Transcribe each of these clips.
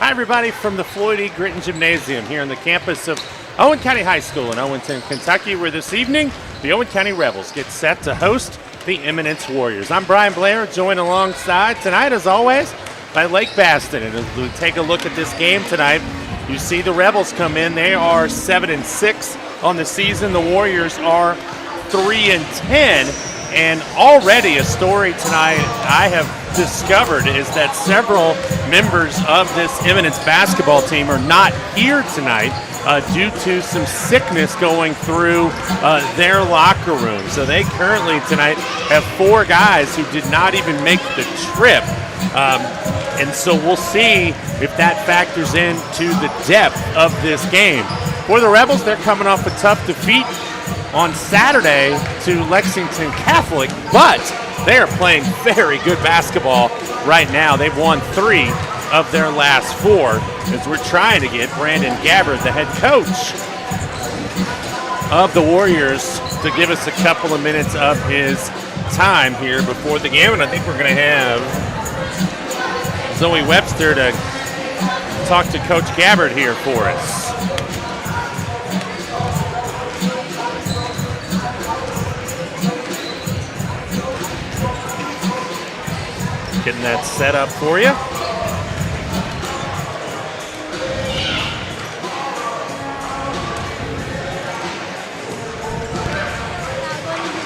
Hi, everybody, from the Floyd E. Gritton Gymnasium here on the campus of Owen County High School in Owenton, Kentucky, where this evening the Owen County Rebels get set to host the Eminence Warriors. I'm Brian Blair, joined alongside tonight, as always, by Lake Baston. And as we take a look at this game tonight, you see the Rebels come in. They are 7-6 on the season. The Warriors are 3-10. And already a story tonight I have discovered is that several members of this Eminence basketball team are not here tonight due to some sickness going through their locker room. So they currently tonight have 4 guys who did not even make the trip. And so we'll see if that factors into the depth of this game. For the Rebels, they're coming off a tough defeat on Saturday to Lexington Catholic, but they are playing very good basketball right now. They've won 3 of their last 4 as we're trying to get Brandon Gabbard, the head coach of the Warriors, to give us a couple of minutes of his time here before the game. And I think we're going to have Zoe Webster to talk to Coach Gabbard here for us. Getting that set up for you.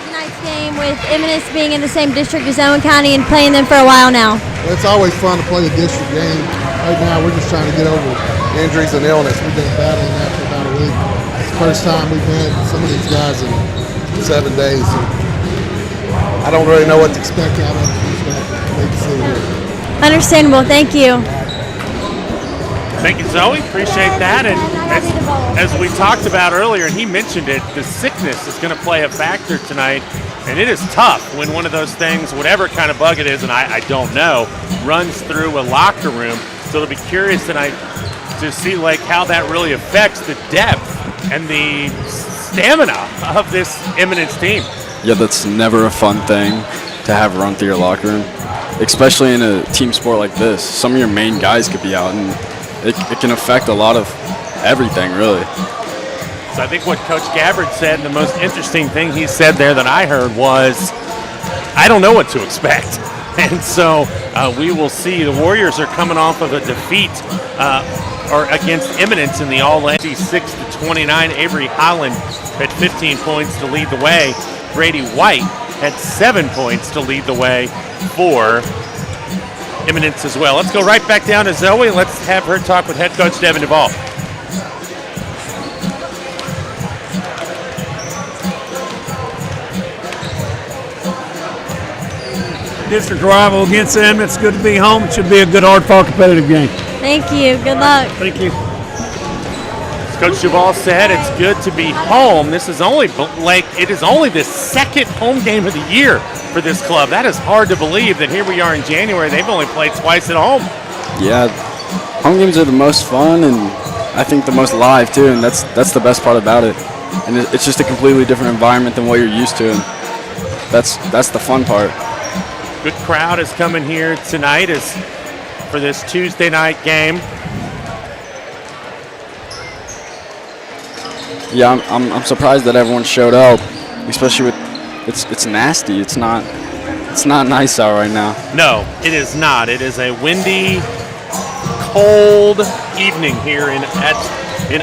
Tonight's game with Eminence being in the same district as Owen County and playing them for a while now. Well, it's always fun to play a district game. Right now we're just trying to get over injuries and illness. We've been battling that for about a week. It's the first time we've had some of these guys in 7 days. So I don't really know what to expect out of them. Understandable. Thank you. Thank you, Zoe. Appreciate that. And as we talked about earlier, and he mentioned it, the sickness is going to play a factor tonight. And it is tough when one of those things, whatever kind of bug it is, and I don't know, runs through a locker room. So it'll be curious tonight to see like how that really affects the depth and the stamina of this Eminence team. Yeah, that's never a fun thing to have run through your locker room, especially in a team sport like this. Some of your main guys could be out, and it can affect a lot of everything, really. So I think what Coach Gabbard said, the most interesting thing he said there that I heard was, I don't know what to expect. And so we will see. The Warriors are coming off of a defeat or against Eminence in the All-SEC 6-29. Avery Holland had 15 points to lead the way. Brady White had 7 points to lead the way for Eminence as well. Let's go right back down to Zoe and let's have her talk with head coach Devin Duvall. District rival against them. It's good to be home. It should be a good, hard-fought, competitive game. Thank you. Good luck. Thank you. As Coach Duvall said, it's good to be home. This is only it is only the second home game of the year for this club. That is hard to believe that here we are in January. They've only played twice at home. Yeah, home games are the most fun and I think the most live too, and that's the best part about it. And it's just a completely different environment than what you're used to, and that's the fun part. Good crowd is coming here tonight for this Tuesday night game. Yeah, I'm surprised that everyone showed up, especially with it's nasty. It's not nice out right now. No, it is not. It is a windy, cold evening here in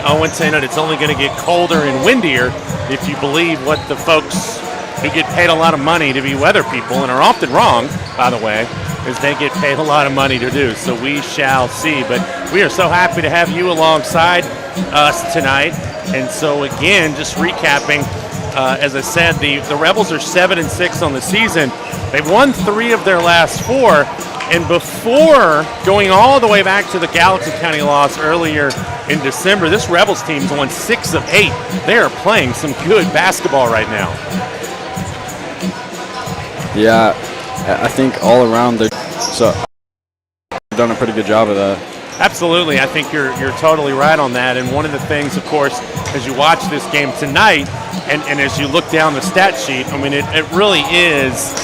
Owenton, and it's only going to get colder and windier if you believe what the folks who get paid a lot of money to be weather people, and are often wrong, by the way, is they get paid a lot of money to do. So we shall see. But we are so happy to have you alongside us tonight. And so again, just recapping, as I said, the Rebels are 7-6 on the season. They've won 3 of their last 4. And before going all the way back to the Gallatin County loss earlier in December, this Rebels team's won 6 of 8. They are playing some good basketball right now. Yeah, I think all around they've done a pretty good job of that. Absolutely. I think you're totally right on that. And one of the things, of course, as you watch this game tonight and as you look down the stat sheet, I mean, it really is,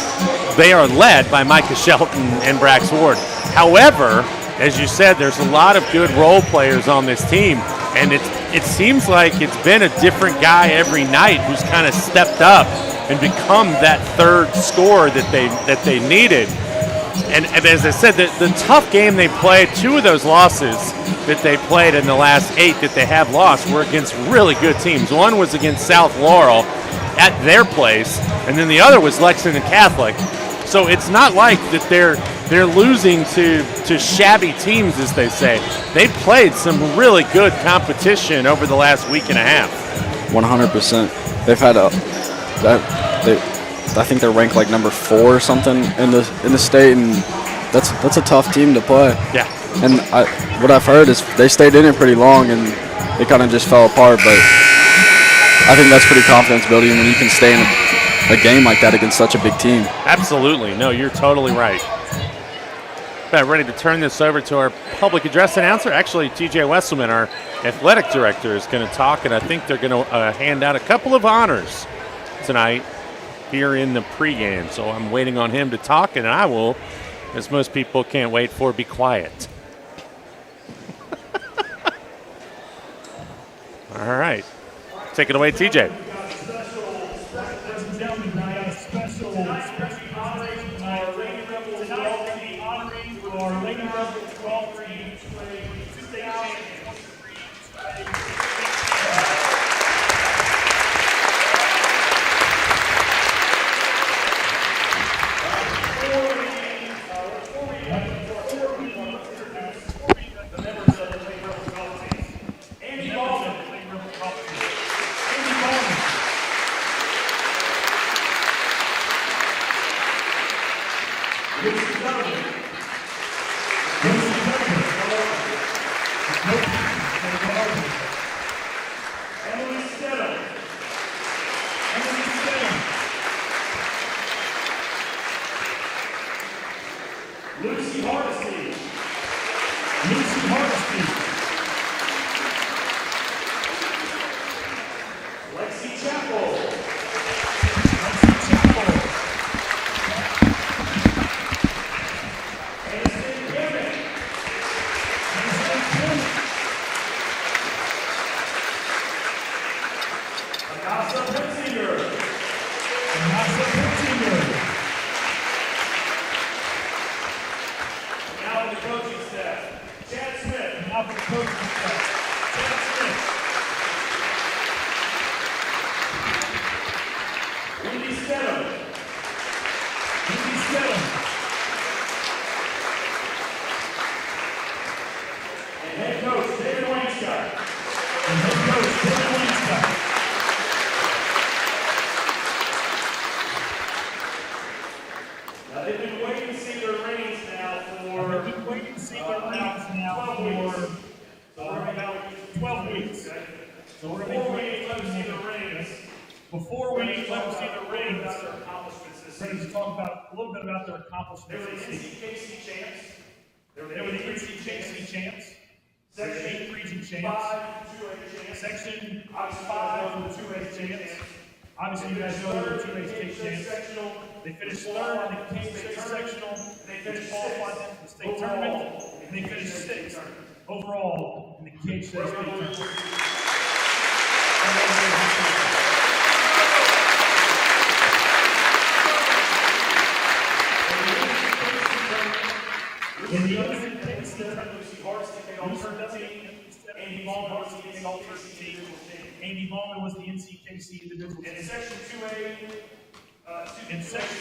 they are led by Micah Shelton and Brax Ward. However, as you said, there's a lot of good role players on this team, and it seems like it's been a different guy every night who's kind of stepped up and become that third scorer that they needed. And as I said, the tough game they played, 2 of those losses that they played in the last 8 that they have lost were against really good teams. One was against South Laurel at their place, and then the other was Lexington Catholic. So it's not like that they're losing to shabby teams, as they say. They played some really good competition over the last week and a half. 100%. They've had I think they're ranked like number 4 or something in the state, and that's a tough team to play. Yeah. And what I've heard is they stayed in it pretty long, and it kind of just fell apart. But I think that's pretty confidence building when you can stay in a game like that against such a big team. Absolutely. No, you're totally right. About ready to turn this over to our public address announcer. Actually, TJ Wesselman, our athletic director, is going to talk, and I think they're going to hand out a couple of honors tonight here in the pregame. So I'm waiting on him to talk, and I will, as most people can't wait for, be quiet. All right. Take it away, TJ. Before we let them see the rings, ready to talk about a little bit about their accomplishments. They were the NCKC champs. They were the NCKC champs. Section 8 region champs. Section 5 were the 2A champs. Obviously, you guys know they were 2A state champs. They finished third in the KHSAA sectional. They finished qualified for the state tournament, and they finished 6th overall in the KHSAA state tournament. In the other case, Andy Ballman was the NCKC. Andy Ballman was the NCKC individual. And in Section 2A, Section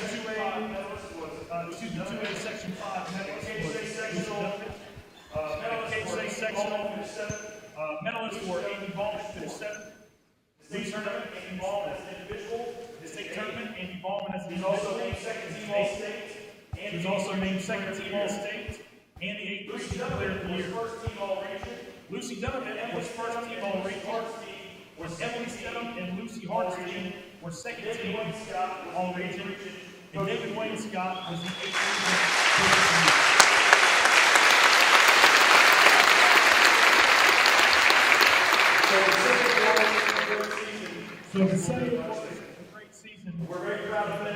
2A, Section 5, KHSAA sectional, medalist for Andy Ballman finished 7th. State tournament, Andy Ballman as an individual. The state tournament, Andy Ballman as an individual. He was also named second team All-State and the 8th region player of the year. Lucy Donovan was first team All-Region. Emily Stedham and Lucy Hartstein were second team All-Region. And David Wayne Scott was the 8th region. So to say it was a great season, we're very proud of them.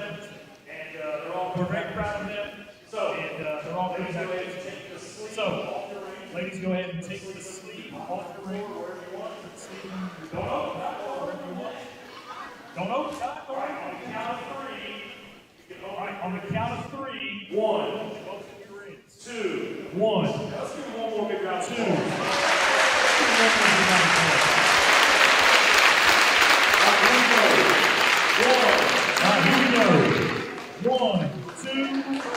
We're very proud of them, and they're all going to have to. So Ladies, go ahead and take the sleeve off the ring wherever you want. Put the sleeve in your donut, wherever you want. Don't open it. All right, on the count of three. All right, on the count of three. 1. Open your rings. 2. 1. Let's do one more big round. 2. Let's do one more big round. All right, here we go. 1, 2, 3.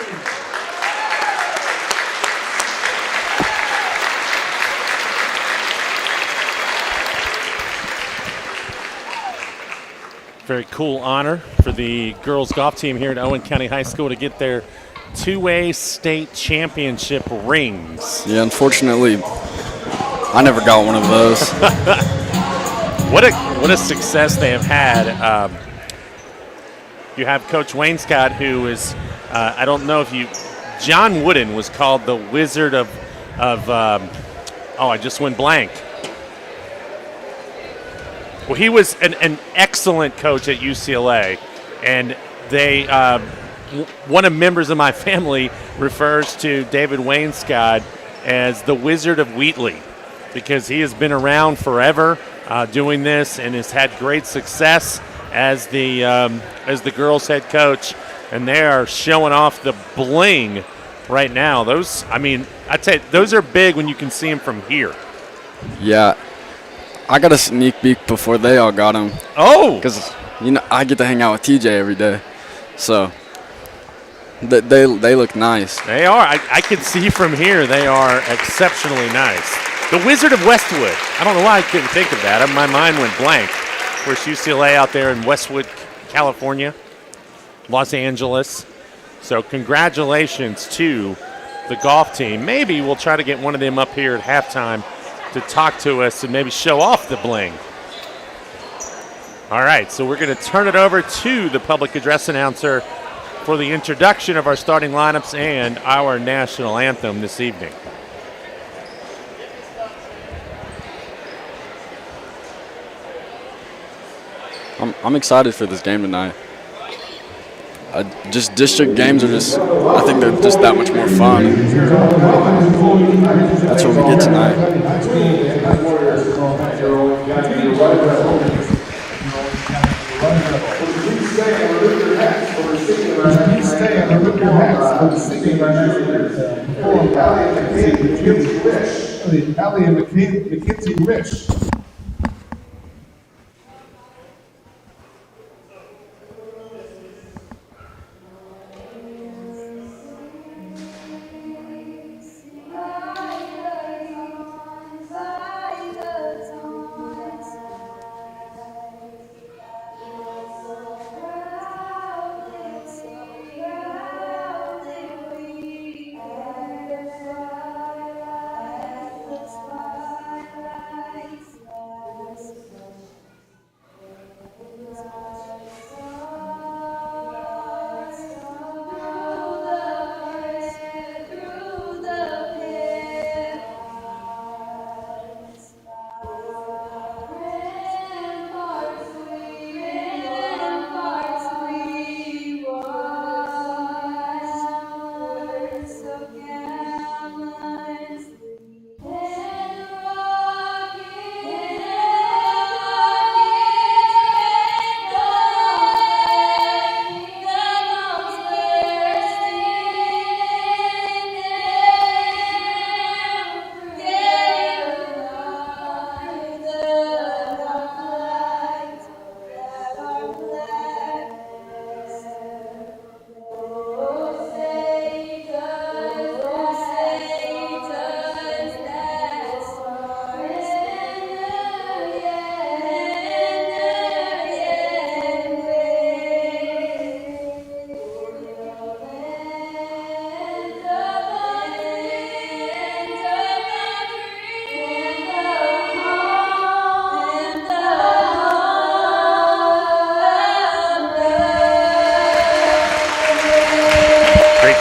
Very cool honor for the girls golf team here at Owen County High School to get their 2A state championship rings. Yeah, unfortunately, I never got one of those. What a success they have had. You have Coach Wayne Scott, who is, I don't know if you, John Wooden was called the Wizard of I just went blank. Well, he was an excellent coach at UCLA, and they one of the members of my family refers to David Wayne Scott as the Wizard of Wheatley because he has been around forever doing this and has had great success as the girls' head coach, and they are showing off the bling right now. Those, I mean, I tell you, those are big when you can see them from here. Yeah. I got a sneak peek before they all got them. Oh! Because, I get to hang out with TJ every day. So, they look nice. They are. I can see from here they are exceptionally nice. The Wizard of Westwood. I don't know why I couldn't think of that. My mind went blank. Of course, UCLA out there in Westwood, California, Los Angeles. So congratulations to the golf team. Maybe we'll try to get one of them up here at halftime to talk to us and maybe show off the bling. All right, so we're going to turn it over to the public address announcer for the introduction of our starting lineups and our national anthem this evening. I'm excited for this game tonight. Just district games are just, I think they're just that much more fun. That's what we get tonight. Allie and Mackenzie Rich.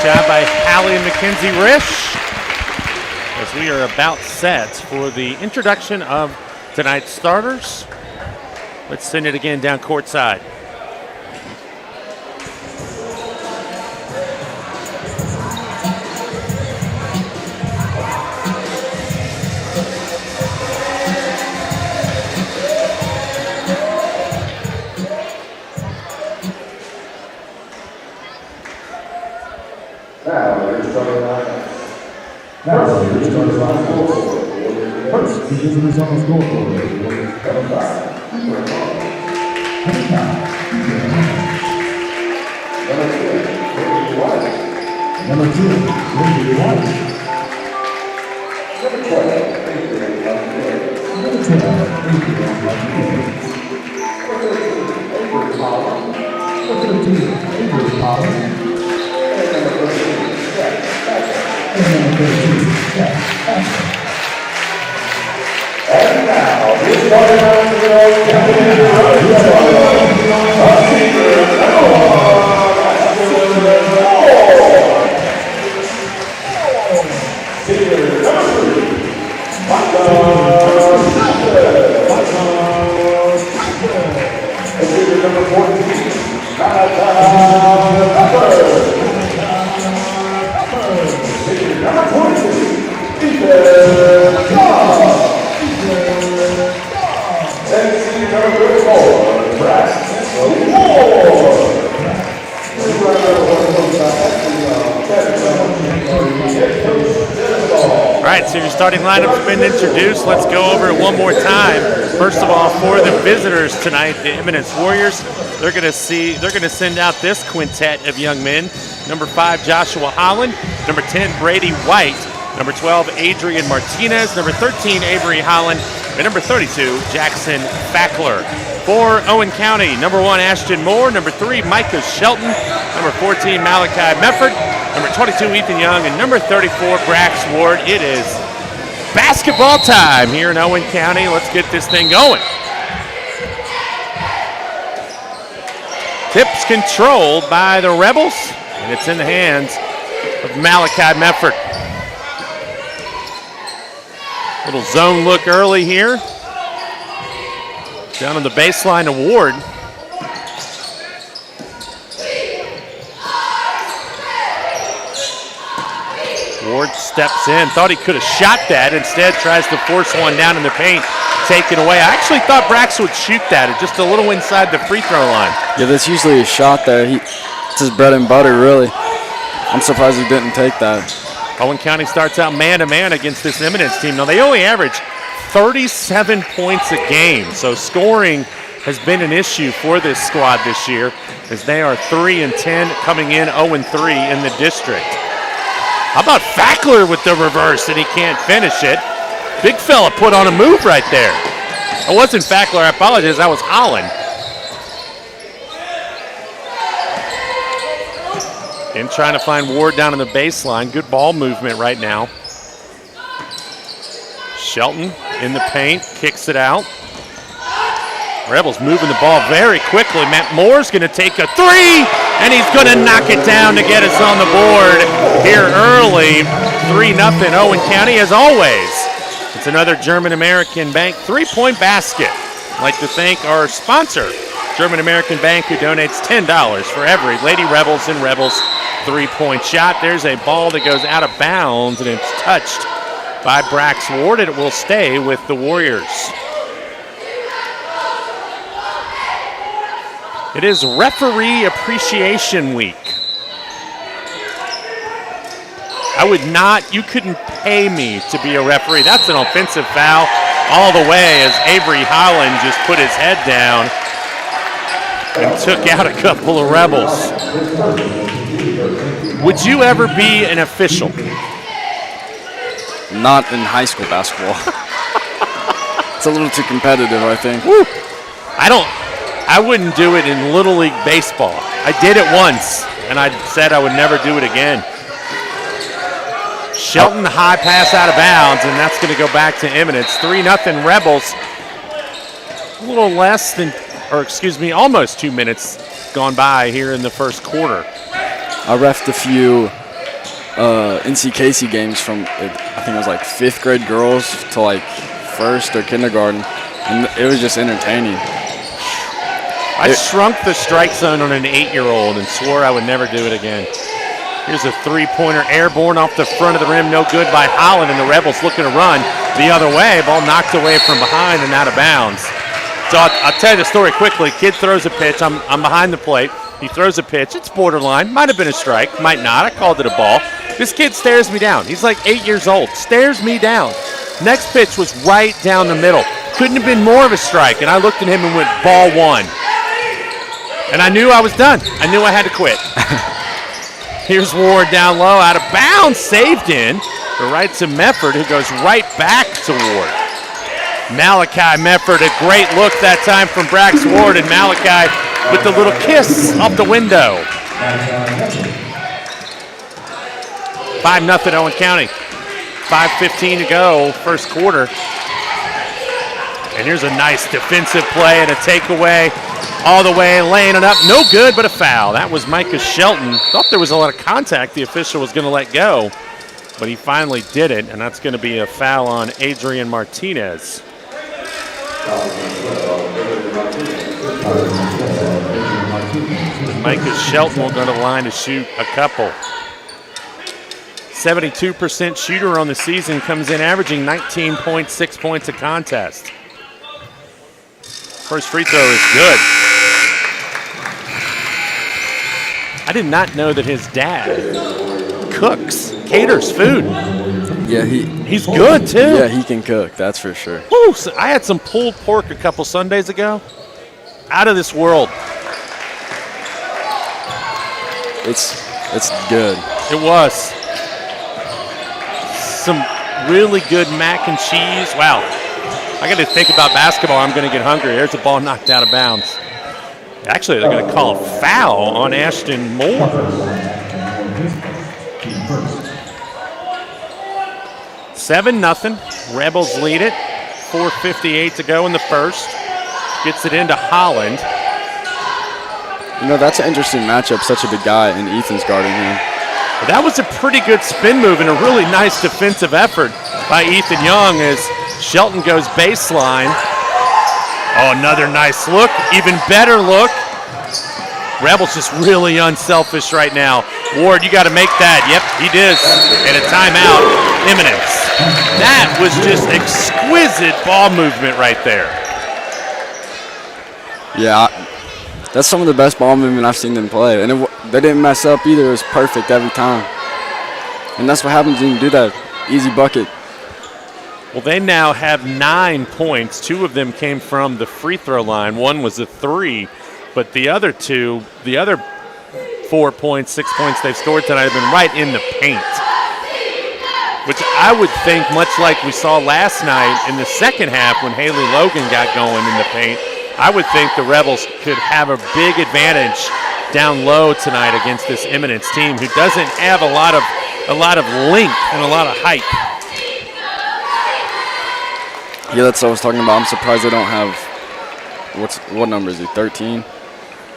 Job by Hallie and Mackenzie Risch as we are about set for the introduction of tonight's starters. Let's send it again down courtside. Now, the visitors on the scoreboard. First, the visitors on the scoreboard. Number 2, Lindy White. Number 12, Adrian Lafayette. Number 10, Adrian Lafayette. Number 13, Avery Collins. Number 13, Avery Collins. And number 13, Jack Patrick. And number 13, Jack Patrick. And now, this party round to go, Captain All right, so your starting lineup's been introduced. Let's go over it one more time. First of all, for the visitors tonight, the Eminence Warriors, they're going to send out this quintet of young men. Number 5, Joshua Holland. Number 10, Brady White. Number 12, Adrian Martinez. Number 13, Avery Holland. And number 32, Jackson Fackler. For Owen County, number 1, Ashton Moore. Number 3, Micah Shelton. Number 14, Malachi Mefford. Number 22, Ethan Young. And number 34, Brax Ward. It is basketball time here in Owen County. Let's get this thing going. Tips controlled by the Rebels, and it's in the hands of Malachi Mefford. Little zone look early here. Down on the baseline to Ward. Ward steps in, thought he could have shot that, instead tries to force one down in the paint, taken away. I actually thought Brax would shoot that, just a little inside the free throw line. Yeah, that's usually a shot there. It's his bread and butter, really. I'm surprised he didn't take that. Owen County starts out man-to-man against this Eminence team. Now, they only average 37 points a game, so scoring has been an issue for this squad this year, as they are 3-10, coming in 0-3 in the district. How about Fackler with the reverse, and he can't finish it. Big fella put on a move right there. It wasn't Fackler, I apologize, that was Holland. And trying to find Ward down in the baseline. Good ball movement right now. Shelton in the paint, kicks it out. Rebels moving the ball very quickly. Matt Moore's going to take a three, and he's going to knock it down to get us on the board here early. 3-0 Owen County, as always. It's another German American Bank three-point basket. I'd like to thank our sponsor, German American Bank, who donates $10 for every Lady Rebels and Rebels three-point shot. There's a ball that goes out of bounds, and it's touched by Brax Ward, and it will stay with the Warriors. It is Referee Appreciation Week. You couldn't pay me to be a referee. That's an offensive foul all the way as Avery Holland just put his head down and took out a couple of Rebels. Would you ever be an official? Not in high school basketball. It's a little too competitive, I think. Woo. I wouldn't do it in Little League Baseball. I did it once, and I said I would never do it again. Shelton, high pass out of bounds, and that's going to go back to Eminence. 3-0 Rebels. A little less than, almost 2 minutes gone by here in the first quarter. I reffed a few NCKC games from, I think it was like 5th grade girls to like 1st or kindergarten, and it was just entertaining. I shrunk the strike zone on an 8-year-old and swore I would never do it again. Here's a three-pointer airborne off the front of the rim, no good by Holland, and the Rebels looking to run the other way. Ball knocked away from behind and out of bounds. So I'll tell you the story quickly. Kid throws a pitch. I'm behind the plate. He throws a pitch. It's borderline. Might have been a strike. Might not. I called it a ball. This kid stares me down. He's like 8 years old. Stares me down. Next pitch was right down the middle. Couldn't have been more of a strike. And I looked at him and went, ball one. And I knew I was done. I knew I had to quit. Here's Ward down low, out of bounds, saved in. The right to Mefford, who goes right back to Ward. Malachi Mefford, a great look that time from Brax Ward, and Malachi with the little kiss off the window. 5-0 Owen County. 5:15 to go, first quarter. And here's a nice defensive play and a takeaway all the way, laying it up. No good, but a foul. That was Micah Shelton. Thought there was a lot of contact the official was going to let go, but he finally did it, and that's going to be a foul on Adrian Martinez. Micah Shelton will go to the line to shoot a couple. 72% shooter on the season, comes in averaging 19.6 points a contest. First free throw is good. I did not know that his dad caters food. Yeah, he's good too. Yeah, he can cook, that's for sure. Woo, so I had some pulled pork a couple Sundays ago. Out of this world. It's good. It was. Some really good mac and cheese. Wow. I got to think about basketball. I'm going to get hungry. There's a ball knocked out of bounds. Actually, they're going to call a foul on Ashton Moore. Seven, 0. Rebels lead it. 4:58 to go in the first. Gets it into Holland. You know, that's an interesting matchup. Such a big guy, and Ethan's guarding him. That was a pretty good spin move and a really nice defensive effort by Ethan Young as Shelton goes baseline. Oh, another nice look. Even better look. Rebels just really unselfish right now. Ward, you got to make that. Yep, he does. And a timeout. Eminence. That was just exquisite ball movement right there. Yeah, that's some of the best ball movement I've seen them play. And they didn't mess up either. It was perfect every time. And that's what happens when you do that. Easy bucket. Well, they now have 9 points. 2 of them came from the free throw line. One was a 3, but the other 4 points, 6 points they've scored tonight have been right in the paint, which I would think, much like we saw last night in the second half when Haley Logan got going in the paint, I would think the Rebels could have a big advantage down low tonight against this Eminence team who doesn't have a lot of length and a lot of height. Yeah, that's what I was talking about. I'm surprised they don't have, what number is he, 13?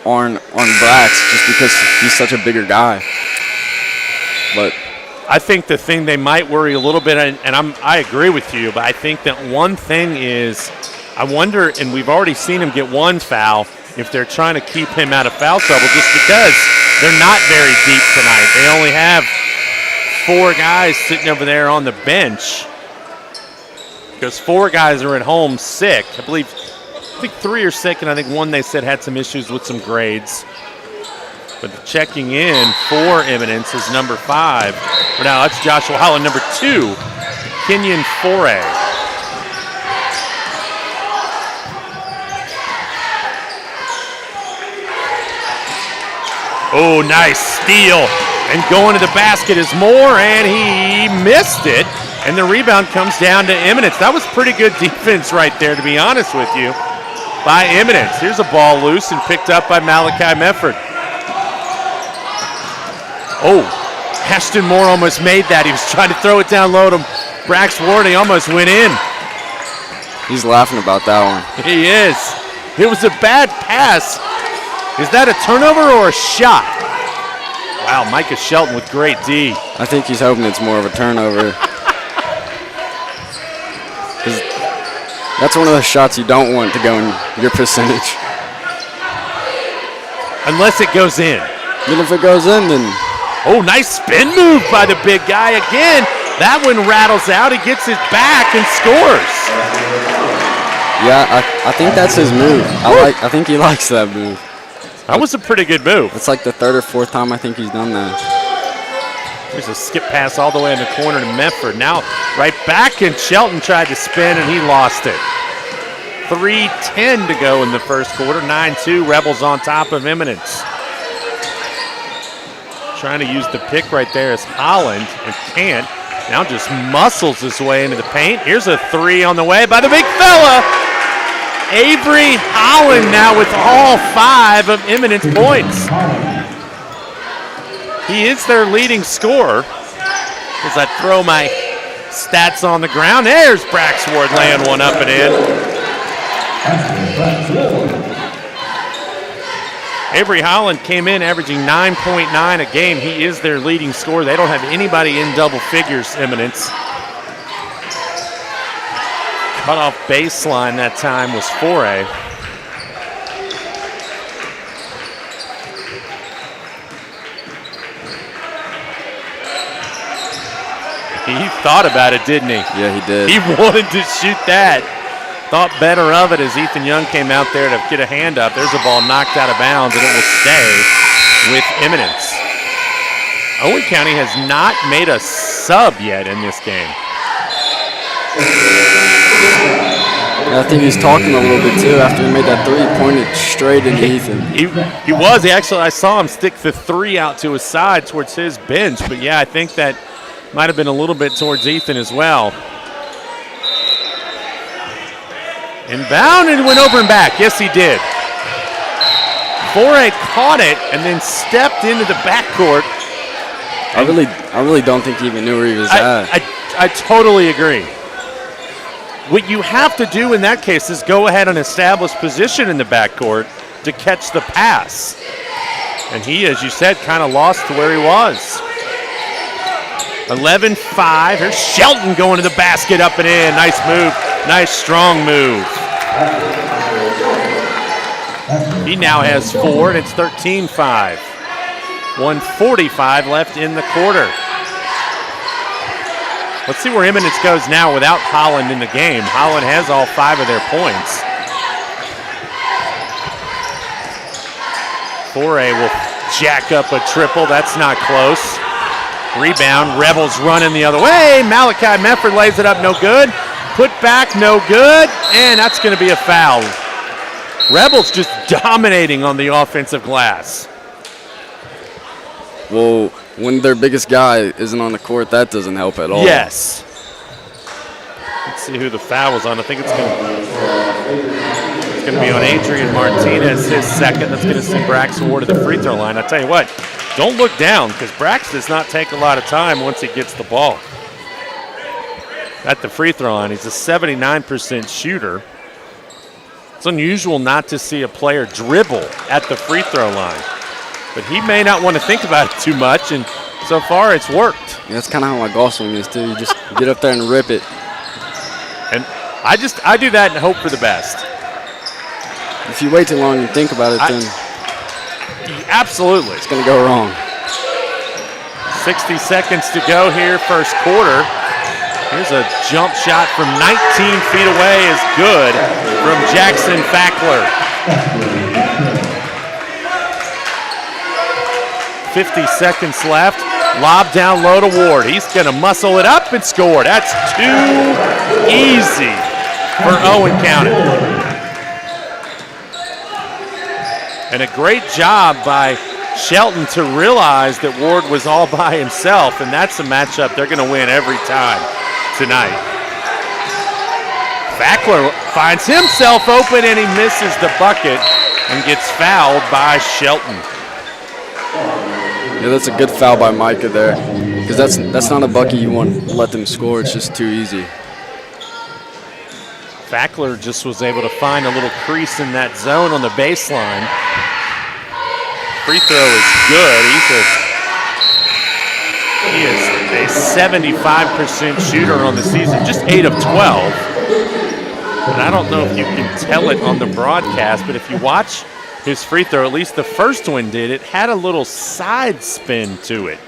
On Brax, just because he's such a bigger guy. But I think the thing they might worry a little bit, and I agree with you, but I think that one thing is, I wonder, and we've already seen him get one foul, if they're trying to keep him out of foul trouble just because they're not very deep tonight. They only have 4 guys sitting over there on the bench because 4 guys are at home sick. I think 3 are sick, and I think 1 they said had some issues with some grades. But checking in for Eminence is number 5. But now that's Joshua Holland, number 2, Kenyon Foray. Oh, nice steal. And going to the basket is Moore, and he missed it. And the rebound comes down to Eminence. That was pretty good defense right there, to be honest with you, by Eminence. Here's a ball loose and picked up by Malachi Mefford. Oh, Ashton Moore almost made that. He was trying to throw it down low to Brax Ward. He almost went in. he's laughing about that one. He is. It was a bad pass. Is that a turnover or a shot? Wow, Micah Shelton with great D. I think he's hoping it's more of a turnover. That's one of those shots you don't want to go in your percentage. Unless it goes in. And if it goes in, then... Oh, nice spin move by the big guy again. That one rattles out. He gets it back and scores. Yeah, I think that's his move. I think he likes that move. That was a pretty good move. It's like the third or fourth time I think he's done that. There's a skip pass all the way in the corner to Medford. Now right back, and Shelton tried to spin, and he lost it. 3:10 to go in the first quarter. 9-2, Rebels on top of Eminence. Trying to use the pick right there is Holland, and can't. Now just muscles his way into the paint. Here's a three on the way by the big fella. Avery Holland now with all 5 of Eminence points. He is their leading scorer. As I throw my stats on the ground, there's Braxford laying one up and in. Avery Holland came in averaging 9.9 a game. He is their leading scorer. They don't have anybody in double figures, Eminence. Cut off baseline that time was 4A. He thought about it, didn't he? Yeah, he did. He wanted to shoot that. Thought better of it as Ethan Young came out there to get a hand up. There's a ball knocked out of bounds, and it will stay with Eminence. Owen County has not made a sub yet in this game. I think he's talking a little bit too after he made that three, pointed straight into Ethan. He was. He actually, I saw him stick the three out to his side towards his bench. But yeah, I think that might have been a little bit towards Ethan as well. Inbound and went over and back. Yes, he did. Foray caught it and then stepped into the backcourt. I really don't think he even knew where he was at. I totally agree. What you have to do in that case is go ahead and establish position in the backcourt to catch the pass. And he, as you said, kind of lost to where he was. 11-5. Here's Shelton going to the basket, up and in. Nice move. Nice strong move. He now has 4, and it's 13-5. 1:45 left in the quarter. Let's see where Eminence goes now without Holland in the game. Holland has all 5 of their points. Foray will jack up a triple. That's not close. Rebound. Rebels running the other way. Malachi Medford lays it up. No good. Put back. No good. And that's going to be a foul. Rebels just dominating on the offensive glass. Well, when their biggest guy isn't on the court, that doesn't help at all. Yes. Let's see who the foul was on. I think it's going to be on Adrian Martinez, his second. That's going to send Brax Ward to the free throw line. I tell you what, don't look down because Brax does not take a lot of time once he gets the ball. At the free throw line, he's a 79% shooter. It's unusual not to see a player dribble at the free throw line. But he may not want to think about it too much, and so far it's worked. Yeah, that's kind of how my golf swing is too. You just get up there and rip it. And I do that and hope for the best. If you wait too long and think about it, then absolutely it's going to go wrong. 60 seconds to go here, first quarter. Here's a jump shot from 19 feet away is good from Jackson Fackler. 50 seconds left. Lob down low to Ward. He's going to muscle it up and score. That's too easy for Owen County. And a great job by Shelton to realize that Ward was all by himself, and that's a matchup they're going to win every time tonight. Fackler finds himself open, and he misses the bucket and gets fouled by Shelton. Yeah, that's a good foul by Micah there, because that's not a bucket you want to let them score. It's just too easy. Fackler just was able to find a little crease in that zone on the baseline. Free throw is good. He is a 75% shooter on the season, just 8 of 12. And I don't know if you can tell it on the broadcast, but if you watch his free throw, at least the first one did, it had a little side spin to it.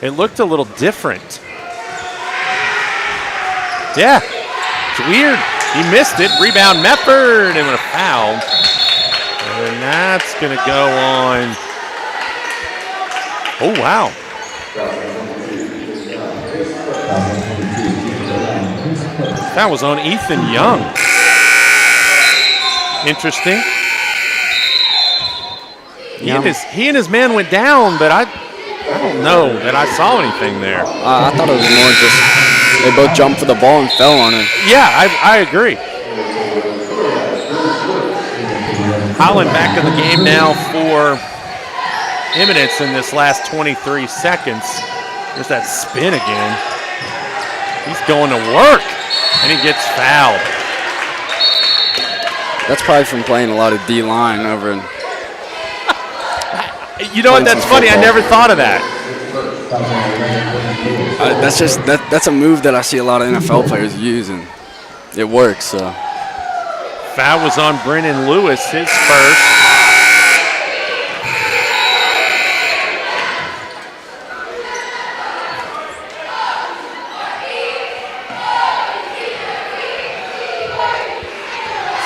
It looked a little different. Yeah, it's weird. He missed it. Rebound Medford and a foul. And that's going to go on. Oh, wow. That was on Ethan Young. Interesting. He and his man went down, but I don't know that I saw anything there. I thought it was more just they both jumped for the ball and fell on it. Yeah, I agree. Holland back in the game now for Eminence in this last 23 seconds. There's that spin again. He's going to work, and he gets fouled. That's probably from playing a lot of D-line over in. You know what? That's funny. I never thought of that. That's a move that I see a lot of NFL players use, and it works. So. Foul was on Brennan Lewis, his first.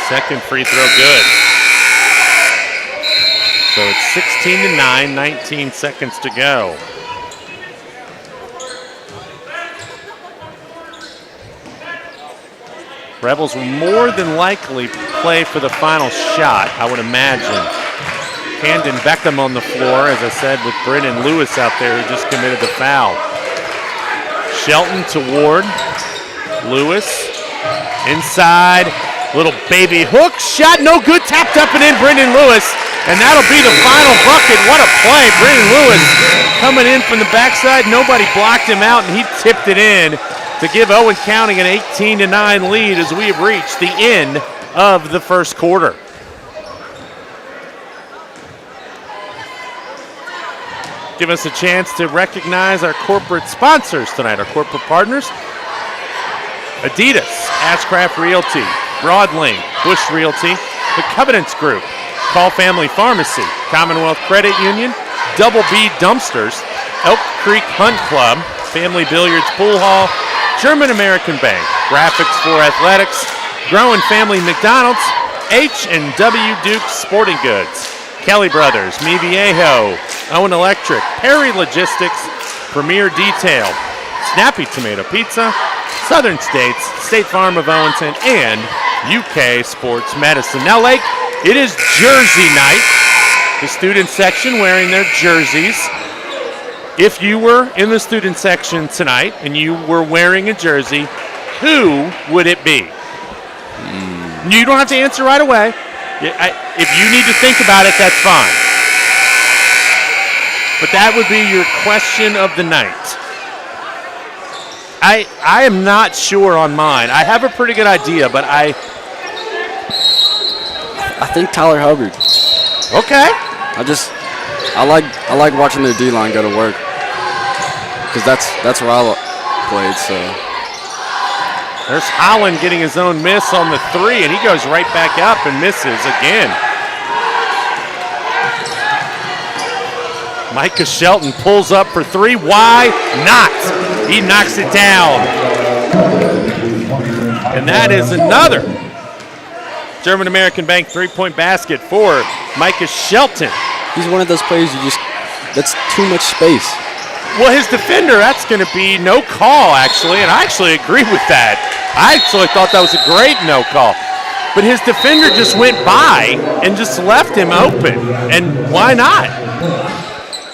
Second free throw good. So it's 16-9, 19 seconds to go. Rebels will more than likely play for the final shot, I would imagine. Camden Beckham on the floor, as I said, with Brennan Lewis out there who just committed the foul. Shelton to Ward. Lewis inside. Little baby hook shot, no good, tapped up and in Brendan Lewis, and that'll be the final bucket. What a play. Brendan Lewis coming in from the backside. Nobody blocked him out, and he tipped it in to give Owen County an 18-9 lead as we have reached the end of the first quarter. Give us a chance to recognize our corporate sponsors tonight, our corporate partners. Adidas, Ashcraft Realty, Broadlink, Bush Realty, the Covenants Group, Call Family Pharmacy, Commonwealth Credit Union, Double B Dumpsters, Elk Creek Hunt Club, Family Billiards Pool Hall, German American Bank, Graphics for Athletics, Growing Family McDonald's, H&W Duke Sporting Goods, Kelly Brothers, Mi Viejo, Owen Electric, Perry Logistics, Premier Detail, Snappy Tomato Pizza, Southern States, State Farm of Owenston, and UK Sports Medicine. Now, Lake, it is jersey night. The student section wearing their jerseys. If you were in the student section tonight and you were wearing a jersey, who would it be? You don't have to answer right away. If you need to think about it, that's fine. But that would be your question of the night. I am not sure on mine. I have a pretty good idea, but I think Tyler Hubbard. Okay. I like watching their D-line go to work because that's where I played. So there's Holland getting his own miss on the three, and he goes right back up and misses again. Micah Shelton pulls up for three. Why not? He knocks it down. And that is another German American Bank three-point basket for Micah Shelton. He's one of those players that's too much space. Well, his defender, that's going to be no call, actually, and I actually agree with that. I actually thought that was a great no call. But his defender just went by and just left him open, and why not?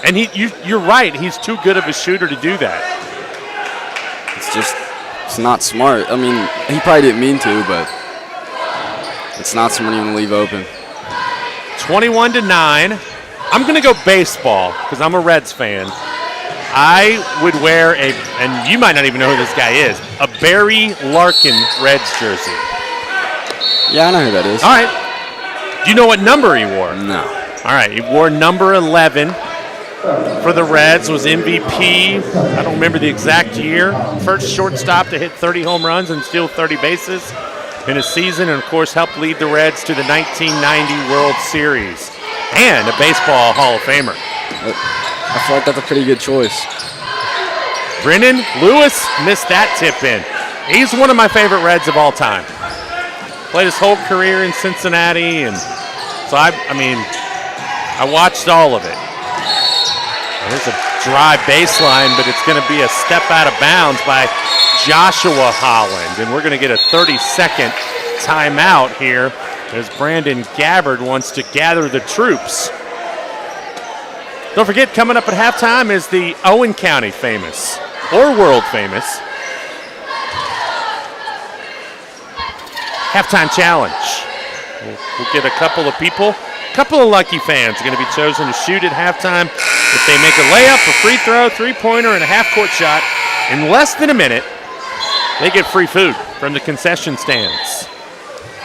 And you're right, he's too good of a shooter to do that. It's not smart. I mean, he probably didn't mean to, but it's not somebody you want to leave open. 21-9. I'm going to go baseball because I'm a Reds fan. I would wear and you might not even know who this guy is, a Barry Larkin Reds jersey. Yeah, I know who that is. All right. Do you know what number he wore? No. All right, he wore number 11 for the Reds, was MVP. I don't remember the exact year. First shortstop to hit 30 home runs and steal 30 bases in a season, and of course helped lead the Reds to the 1990 World Series. And a baseball Hall of Famer. I feel like that's a pretty good choice. Brennan Lewis missed that tip in. He's one of my favorite Reds of all time. Played his whole career in Cincinnati and So, I watched all of it. There's a dry baseline, but it's going to be a step out of bounds by Joshua Holland. And we're going to get a 30-second timeout here as Brandon Gabbard wants to gather the troops. Don't forget, coming up at halftime is the Owen County famous, or world famous, halftime challenge. We'll get a couple of people, a couple of lucky fans are going to be chosen to shoot at halftime if they make a layup, a free throw, three-pointer, and a half-court shot in less than a minute. They get free food from the concession stands.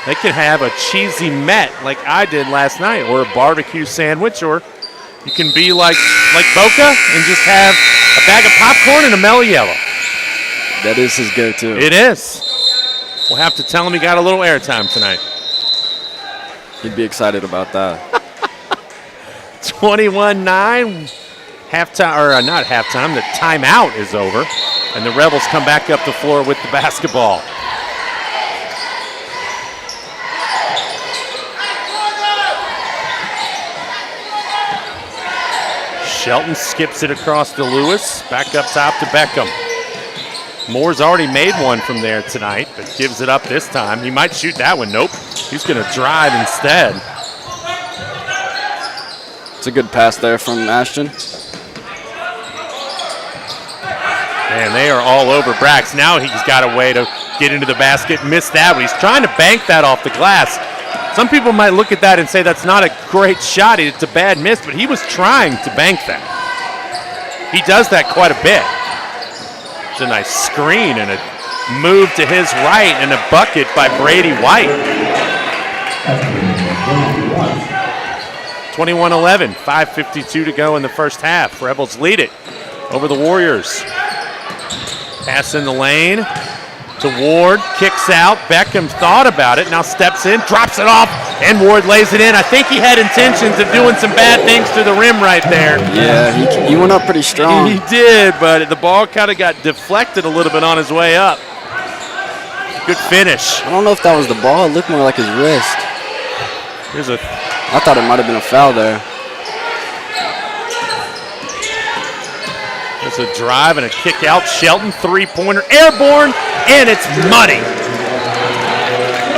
They can have a cheesy Met like I did last night, or a barbecue sandwich, or you can be like Boca and just have a bag of popcorn and a Mellow Yellow. That is his go-to. It is. We'll have to tell him he got a little airtime tonight. He'd be excited about that. 21-9. Halftime, or not halftime, the timeout is over. And the Rebels come back up the floor with the basketball. Shelton skips it across to Lewis. Back up top to Beckham. Moore's already made one from there tonight, but gives it up this time. He might shoot that one. Nope. He's going to drive instead. It's a good pass there from Ashton. And they are all over Brax. Now he's got a way to get into the basket. Missed that, but he's trying to bank that off the glass. Some people might look at that and say that's not a great shot. It's a bad miss, but he was trying to bank that. He does that quite a bit. It's a nice screen and a move to his right and a bucket by Brady White. 21-11, 5:52 to go in the first half. Rebels lead it over the Warriors. Pass in the lane to Ward, kicks out. Beckham thought about it, now steps in, drops it off, and Ward lays it in. I think he had intentions of doing some bad things to the rim right there. Yeah, he went up pretty strong. He did, but the ball kind of got deflected a little bit on his way up. Good finish. I don't know if that was the ball. It looked more like his wrist. I thought it might have been a foul there. There's a drive and a kick out. Shelton, three-pointer, airborne, and it's money.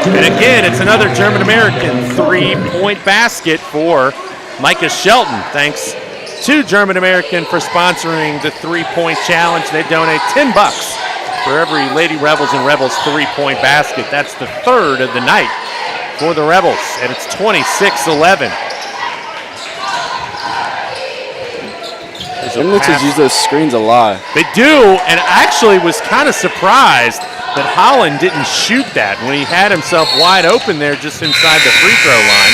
And again, it's another German-American three-point basket for Micah Shelton. Thanks to German-American for sponsoring the three-point challenge. They donate $10 for every Lady Rebels and Rebels three-point basket. That's the third of the night for the Rebels, and it's 26-11. Eminence use those screens a lot. They do, and I actually was kind of surprised that Holland didn't shoot that when he had himself wide open there just inside the free throw line.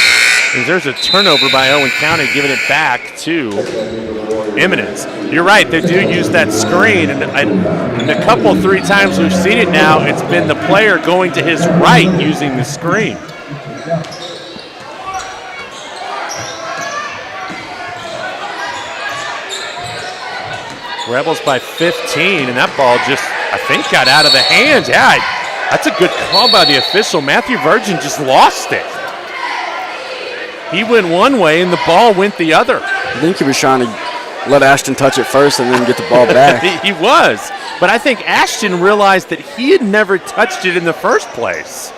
And there's a turnover by Owen County, giving it back to Eminence. You're right, they do use that screen, and a couple, 3 times we've seen it now, it's been the player going to his right using the screen. Rebels by 15, and that ball just, I think, got out of the hands. Yeah, that's a good call by the official. Matthew Virgin just lost it. He went one way, and the ball went the other. I think he was trying to let Ashton touch it first and then get the ball back. He was, but I think Ashton realized that he had never touched it in the first place.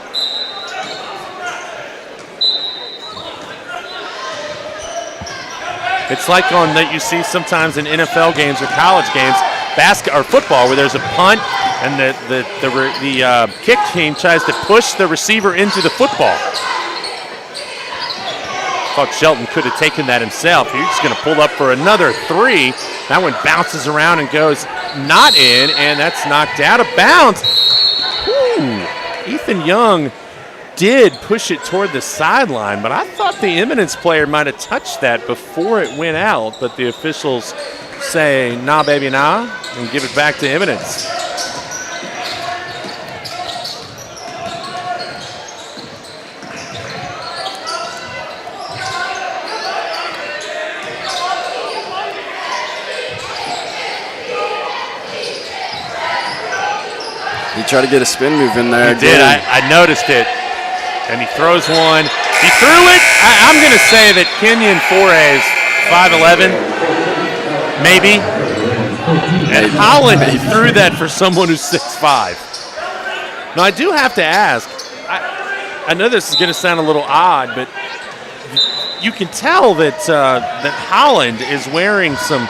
It's like on that you see sometimes in NFL games or college games, or football, where there's a punt and the kick team tries to push the receiver into the football. Thought Shelton could have taken that himself. He's just going to pull up for another 3. That one bounces around and goes not in, and that's knocked out of bounds. Ooh, Ethan Young did push it toward the sideline, but I thought the Eminence player might have touched that before it went out, but the officials say, nah, baby, nah, and give it back to Eminence. He tried to get a spin move in there. He did. I noticed it. And he throws one, He threw it. I'm going to say that Kenyon Foray is 5'11", maybe. And Holland threw that for someone who's 6'5". Now, I do have to ask, I know this is going to sound a little odd, but you can tell that that Holland is wearing some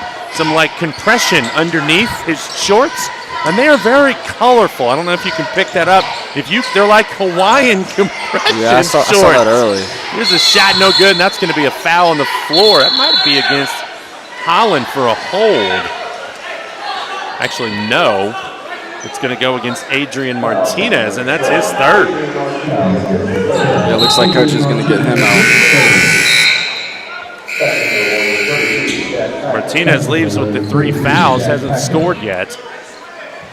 like compression underneath his shorts, and they are very colorful. I don't know if you can pick that up. They're like Hawaiian compression Yeah, I saw that early. Here's a shot, no good, and that's going to be a foul on the floor. That might be against Holland for a hold. Actually, no. It's going to go against Adrian Martinez, and that's his third. Yeah, it looks like coach is going to get him out. Martinez leaves with the 3 fouls, hasn't scored yet.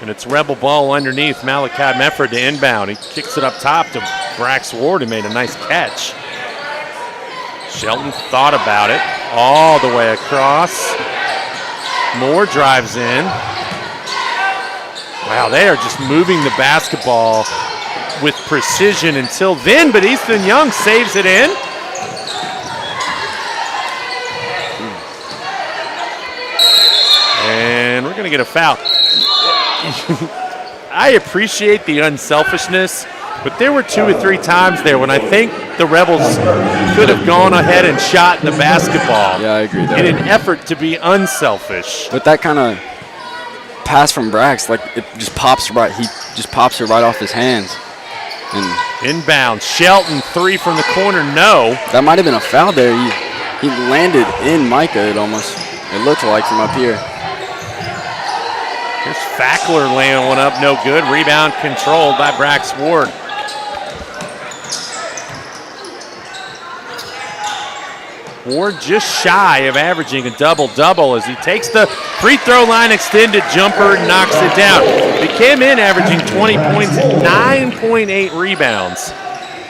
And it's Rebel ball underneath. Malachi Mefford to inbound. He kicks it up top to Brax Ward, who made a nice catch. Shelton thought about it all the way across. Moore drives in. Wow, they are just moving the basketball with precision until then, but Ethan Young saves it in. And we're going to get a foul. I appreciate the unselfishness, but there were 2 or 3 times there when I think the Rebels could have gone ahead and shot the basketball. Yeah, I agree there. In an effort to be unselfish. But that kind of pass from Brax, like it just pops right. He just pops it right off his hands. And inbound, Shelton 3 from the corner, no. That might have been a foul there. He landed in Micah. It looked like from up here. Here's Fackler laying one up, no good. Rebound controlled by Brax Ward. Ward just shy of averaging a double-double as he takes the free throw line extended jumper and knocks it down. He came in averaging 20 points and 9.8 rebounds.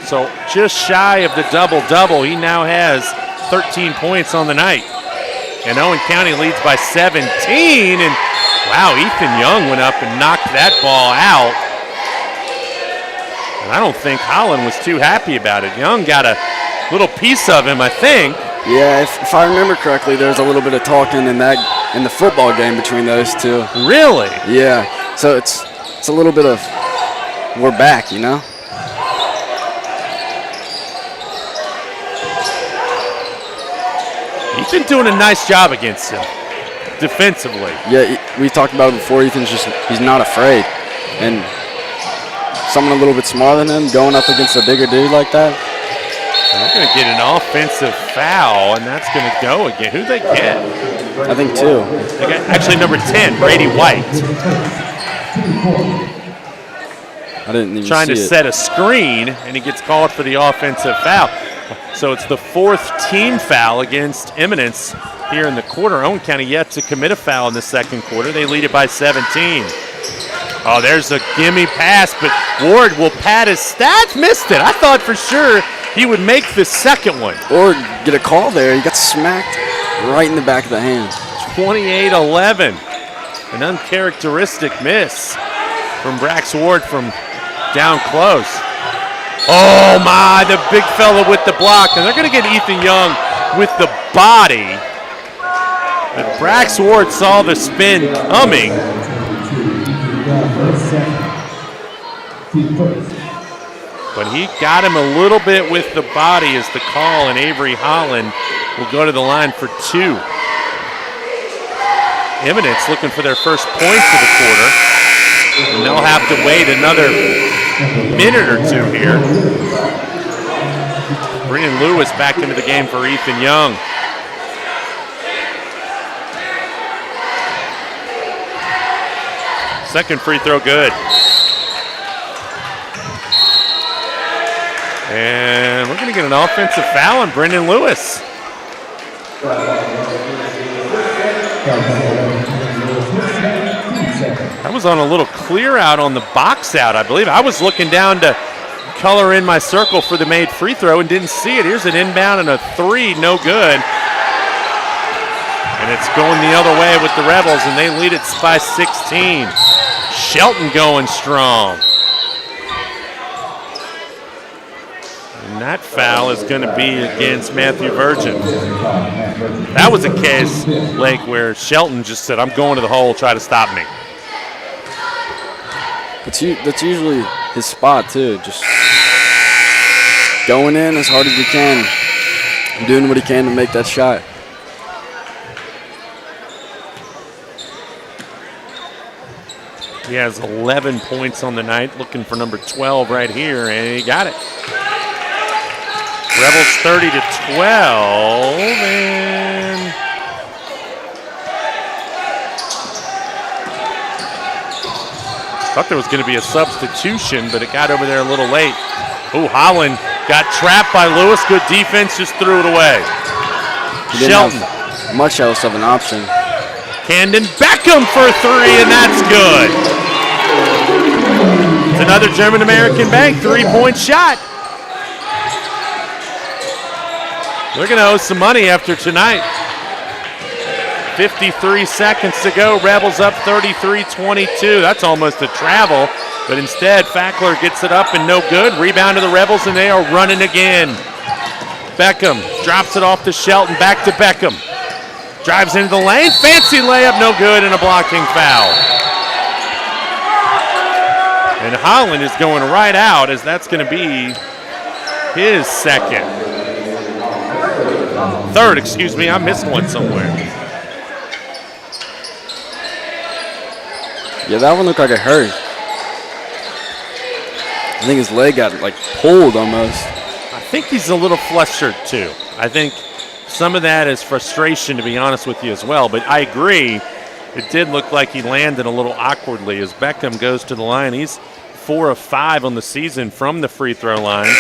So just shy of the double-double. He now has 13 points on the night. And Owen County leads by 17. And wow, Ethan Young went up and knocked that ball out. And I don't think Holland was too happy about it. Young got a little piece of him, I think. Yeah, if I remember correctly, there was a little bit of talking in the football game between those two. Really? Yeah. So it's a little bit of we're back, you know. He's been doing a nice job against him defensively. Yeah, we talked about it before. He's not afraid, and someone a little bit smaller than him going up against a bigger dude like that. And they're going to get an offensive foul, and that's going to go again. Who'd they get? I think 2. They got actually number 10, Brady White. I didn't even trying see to it. set a screen, and he gets called for the offensive foul. So it's the 4th team foul against Eminence here in the quarter. Owen County yet to commit a foul in the second quarter. They lead it by 17. Oh, there's a gimme pass, but Ward will pad his stats. Missed it. I thought for sure he would make the second one. Or get a call there. He got smacked right in the back of the hand. 28-11. An uncharacteristic miss from Brax Ward from down close. Oh my, the big fella with the block. And they're going to get Ethan Young with the body. But Brax Ward saw the spin coming. But he got him a little bit with the body as the call, and Avery Holland will go to the line for 2. Eminence looking for their first points of the quarter. And they'll have to wait another minute or 2 here. Brennan Lewis back into the game for Ethan Young. Second free throw good. And we're going to get an offensive foul on Brendan Lewis. I was on a little clear out on the box out, I believe. I was looking down to color in my circle for the made free throw and didn't see it. Here's an inbound and a 3, no good. And it's going the other way with the Rebels, and they lead it by 16. Shelton going strong. And And that foul is going to be against Matthew Virgin. That was a case, Lake, where Shelton just said, I'm going to the hole, try to stop me. That's usually his spot, too. Just going in as hard as he can, doing what he can to make that shot. He has 11 points on the night, looking for number 12 right here, and he got it. Rebels 30 to 12, and thought there was going to be a substitution, but it got over there a little late. Ooh, Holland got trapped by Lewis. Good defense, just threw it away. He didn't have much else of an option. Camden Beckham for three, and that's good. It's another German-American bank three-point shot. They're going to owe some money after tonight. 53 seconds to go. Rebels up 33-22. That's almost a travel, but instead Fackler gets it up and no good. Rebound to the Rebels, and they are running again. Beckham drops it off to Shelton. Back to Beckham. Drives into the lane. Fancy layup, no good, and a blocking foul. And Holland is going right out, as that's going to be his third, excuse me. I missed one somewhere. Yeah, that one looked like it hurt. I think his leg got pulled almost. I think he's a little flustered too. I think some of that is frustration, to be honest with you, as well. But I agree, it did look like he landed a little awkwardly as Beckham goes to the line. He's 4 of 5 on the season from the free throw line.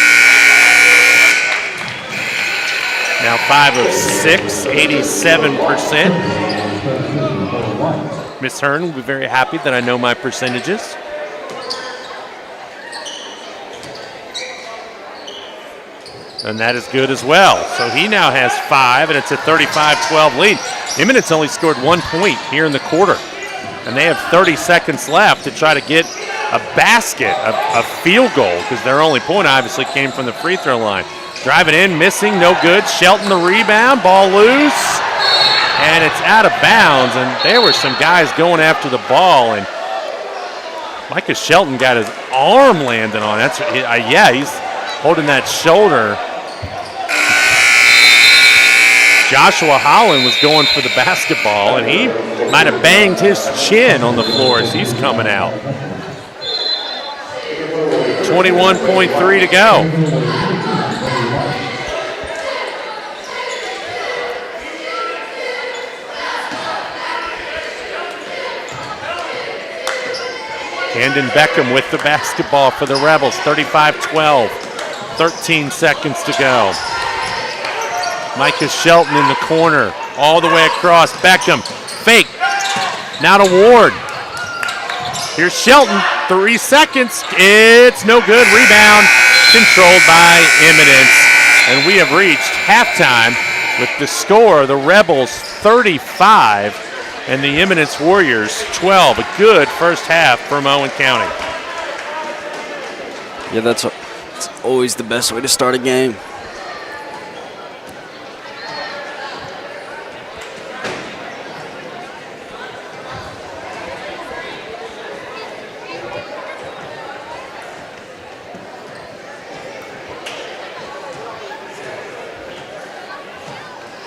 Now 5 of 6, 87%. Miss Hearn will be very happy that I know my percentages. And that is good as well. So he now has 5, and it's a 35-12 lead. Eminence only scored 1 point here in the quarter. And they have 30 seconds left to try to get a basket, a field goal, because their only point obviously came from the free throw line. Driving in, missing, no good. Shelton the rebound, ball loose, and it's out of bounds. And there were some guys going after the ball, and Micah Shelton got his arm landed on. That's yeah, he's holding that shoulder. Joshua Holland was going for the basketball, and he might have banged his chin on the floor as he's coming out. 21.3 to go. Camden Beckham with the basketball for the Rebels. 35-12. 13 seconds to go. Micah Shelton in the corner. All the way across. Beckham. Fake. Now to Ward. Here's Shelton. 3 seconds. It's no good. Rebound. Controlled by Eminence. And we have reached halftime with the score. The Rebels 35. And the Eminence Warriors 12. A good first half from Owen County. Yeah, it's always the best way to start a game.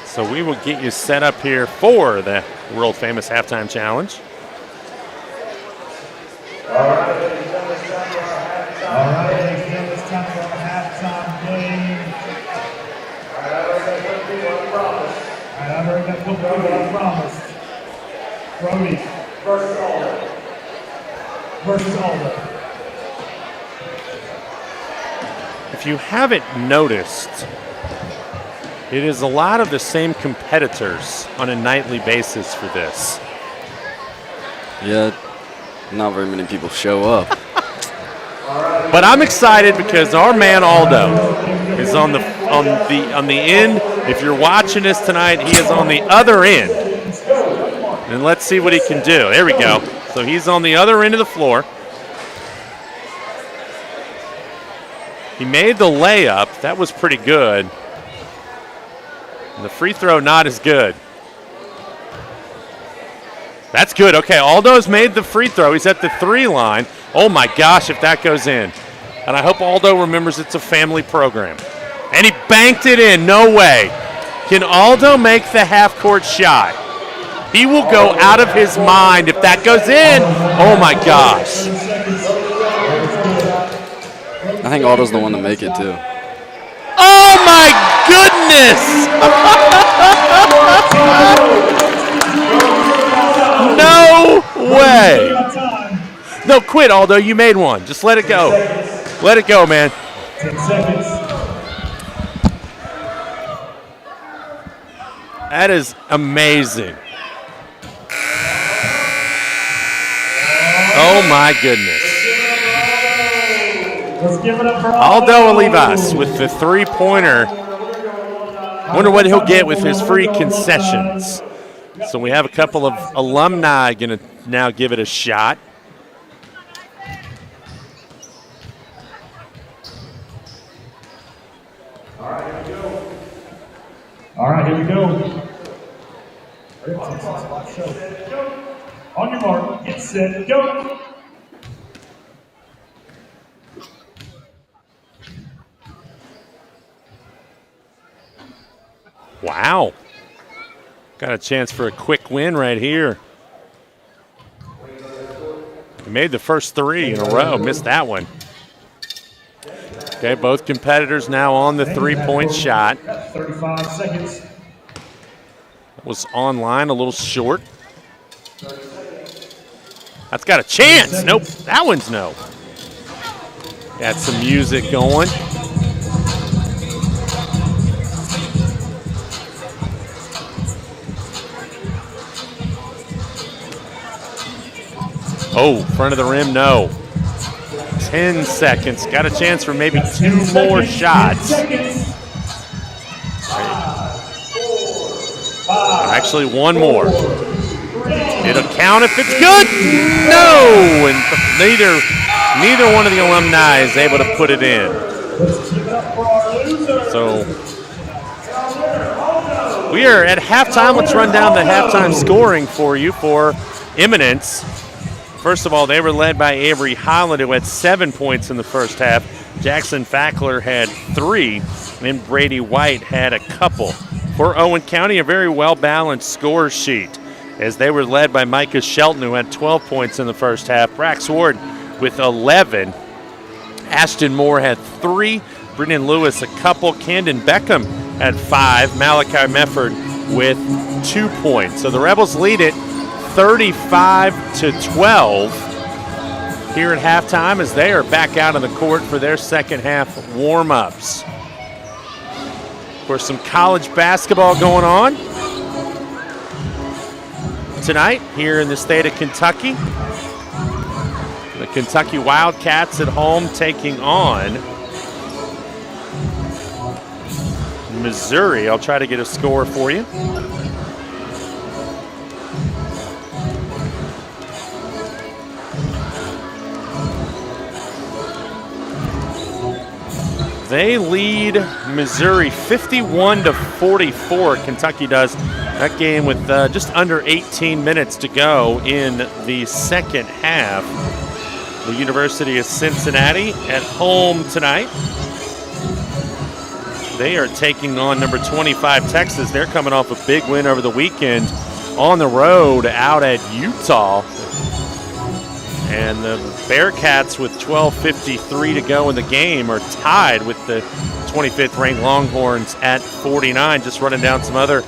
So we will get you set up here for the world famous halftime challenge. All right, ladies and gentlemen, it's time for our halftime game. All right, I've already got football, I promised. Brody versus Alder. If you haven't noticed, it is a lot of the same competitors on a nightly basis for this. Yeah, not very many people show up. But I'm excited because our man Aldo is on the end. If you're watching this tonight, he is on the other end. And let's see what he can do. There we go. So he's on the other end of the floor. He made the layup. That was pretty good. And the free throw not as good. That's good. Okay, Aldo's made the free throw. He's at the 3 line. Oh, my gosh, if that goes in. And I hope Aldo remembers it's a family program. And he banked it in. No way. Can Aldo make the half-court shot? He will go out of his mind if that goes in. Oh, my gosh. I think Aldo's the one to make it, too. Oh, my goodness. No way. No, quit, Aldo. You made one. Just let it go. Let it go, man. 10 seconds. That is amazing. Oh, my goodness. Let's give it up for Aldo Olivas with the three-pointer. Wonder what he'll get with his free concessions. So we have a couple of alumni going to now give it a shot. All right, here we go. On your mark, get set, go. Wow. Got a chance for a quick win right here. He made the first 3 in a row, missed that one. Okay, both competitors now on the three-point shot. 35 seconds. Was online a little short. That's got a chance. Nope, that one's no. Got some music going. Oh, front of the rim, no. 10 seconds. Got a chance for maybe 2 more shots. Actually, 1 more. It'll count if it's good. No, and neither one of the alumni is able to put it in. So we are at halftime. Let's run down the halftime scoring for you for Eminence. First of all, they were led by Avery Holland, who had 7 points in the first half. Jackson Fackler had 3, and Brady White had a couple. For Owen County, a very well-balanced score sheet, as they were led by Micah Shelton, who had 12 points in the first half. Brax Ward with 11. Ashton Moore had 3. Brennan Lewis a couple. Camden Beckham had 5. Malachi Mefford with 2 points. So the Rebels lead it 35-12 here at halftime, as they are back out on the court for their second half warm-ups. Of course, some college basketball going on tonight here in the state of Kentucky. The Kentucky Wildcats at home taking on Missouri. I'll try to get a score for you. They lead Missouri 51-44. Kentucky does. That game with just under 18 minutes to go in the second half. The University of Cincinnati at home tonight. They are taking on number 25 Texas. They're coming off a big win over the weekend on the road out at Utah. And the Bearcats, with 12:53 to go in the game, are tied with the 25th ranked Longhorns at 49. Just running down some other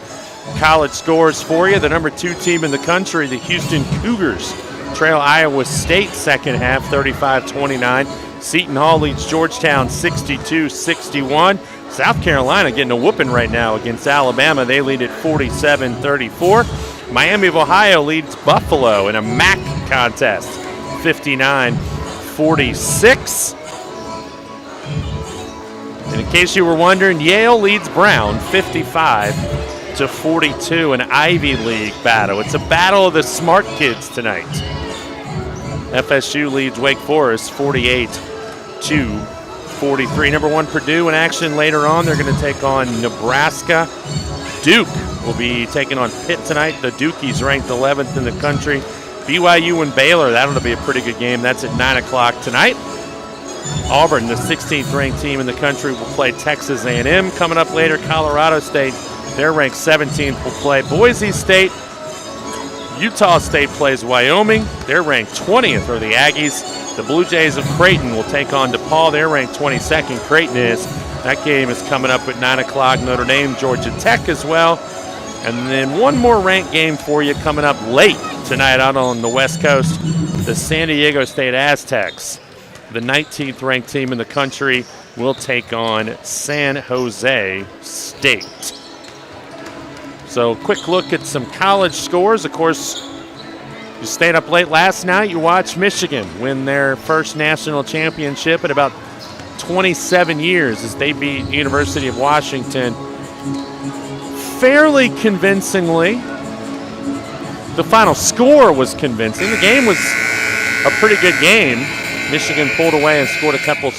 college scores for you. The number 2 team in the country, the Houston Cougars, trail Iowa State second half 35-29. Seton Hall leads Georgetown 62-61. South Carolina getting a whooping right now against Alabama. They lead at 47-34. Miami of Ohio leads Buffalo in a MAC contest 59-46. And in case you were wondering, Yale leads Brown 55-42, an Ivy League battle. It's a battle of the smart kids tonight. FSU leads Wake Forest 48-44. 43. Number 1 Purdue in action later on. They're going to take on Nebraska. Duke will be taking on Pitt tonight. The Dukies ranked 11th in the country. BYU and Baylor, that'll be a pretty good game. That's at 9 o'clock tonight. Auburn, the 16th ranked team in the country, will play Texas A&M. Coming up later, Colorado State, they're ranked 17th, will play Boise State. Utah State plays Wyoming. They're ranked 20th, or the Aggies. The Blue Jays of Creighton will take on DePaul. They're ranked 22nd. Creighton is. That game is coming up at 9 o'clock. Notre Dame, Georgia Tech as well. And then one more ranked game for you coming up late tonight out on the West Coast. The San Diego State Aztecs, the 19th ranked team in the country, will take on San Jose State. So quick look at some college scores. Of course, you stayed up late last night. You watched Michigan win their first national championship in about 27 years as they beat University of Washington fairly convincingly. The final score was convincing. The game was a pretty good game. Michigan pulled away and scored a couple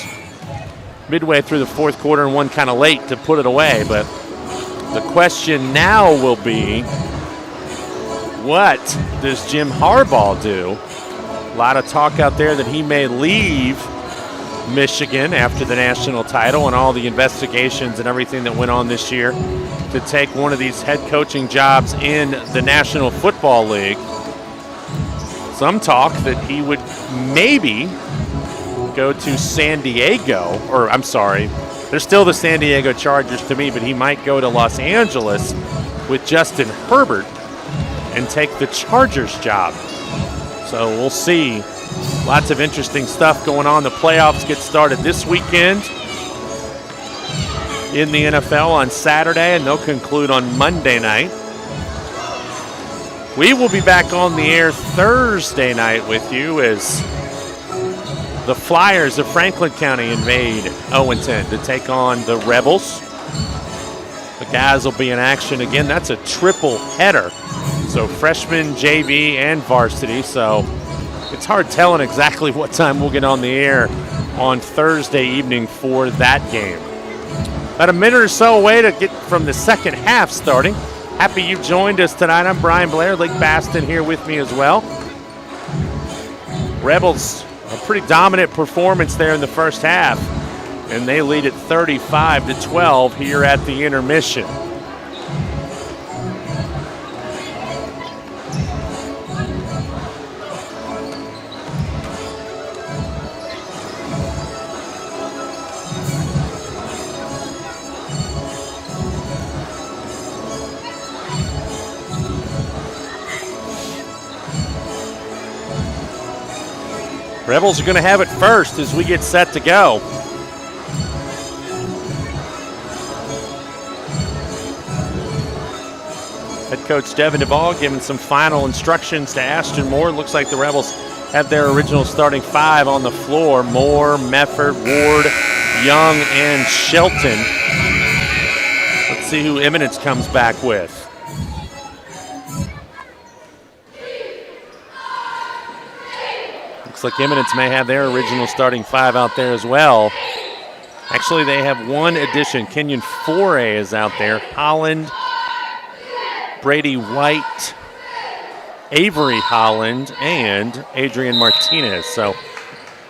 midway through the fourth quarter and one kind of late to put it away. But the question now will be, what does Jim Harbaugh do? A lot of talk out there that he may leave Michigan after the national title and all the investigations and everything that went on this year to take one of these head coaching jobs in the National Football League. Some talk that he would maybe go to San Diego, or I'm sorry, they're still the San Diego Chargers to me, but he might go to Los Angeles with Justin Herbert and take the Chargers job. So we'll see. Lots of interesting stuff going on. The playoffs get started this weekend in the NFL on Saturday, and they'll conclude on Monday night. We will be back on the air Thursday night with you as the Flyers of Franklin County invade Owenton to take on the Rebels. The guys will be in action again. That's a triple header. So freshman, JV, and varsity. So it's hard telling exactly what time we'll get on the air on Thursday evening for that game. About a minute or so away to get from the second half starting. Happy you joined us tonight. I'm Brian Blair. Lake Baston here with me as well. Rebels, a pretty dominant performance there in the first half, and they lead at 35-12 here at the intermission. Rebels are going to have it first as we get set to go. Head coach Devin Duvall giving some final instructions to Ashton Moore. Looks like the Rebels have their original starting five on the floor. Moore, Mefford, Ward, Young, and Shelton. Let's see who Eminence comes back with. Looks like Eminence may have their original starting five out there as well. Actually, they have one addition. Kenyon Foray is out there. Holland, Brady White, Avery Holland, and Adrian Martinez. So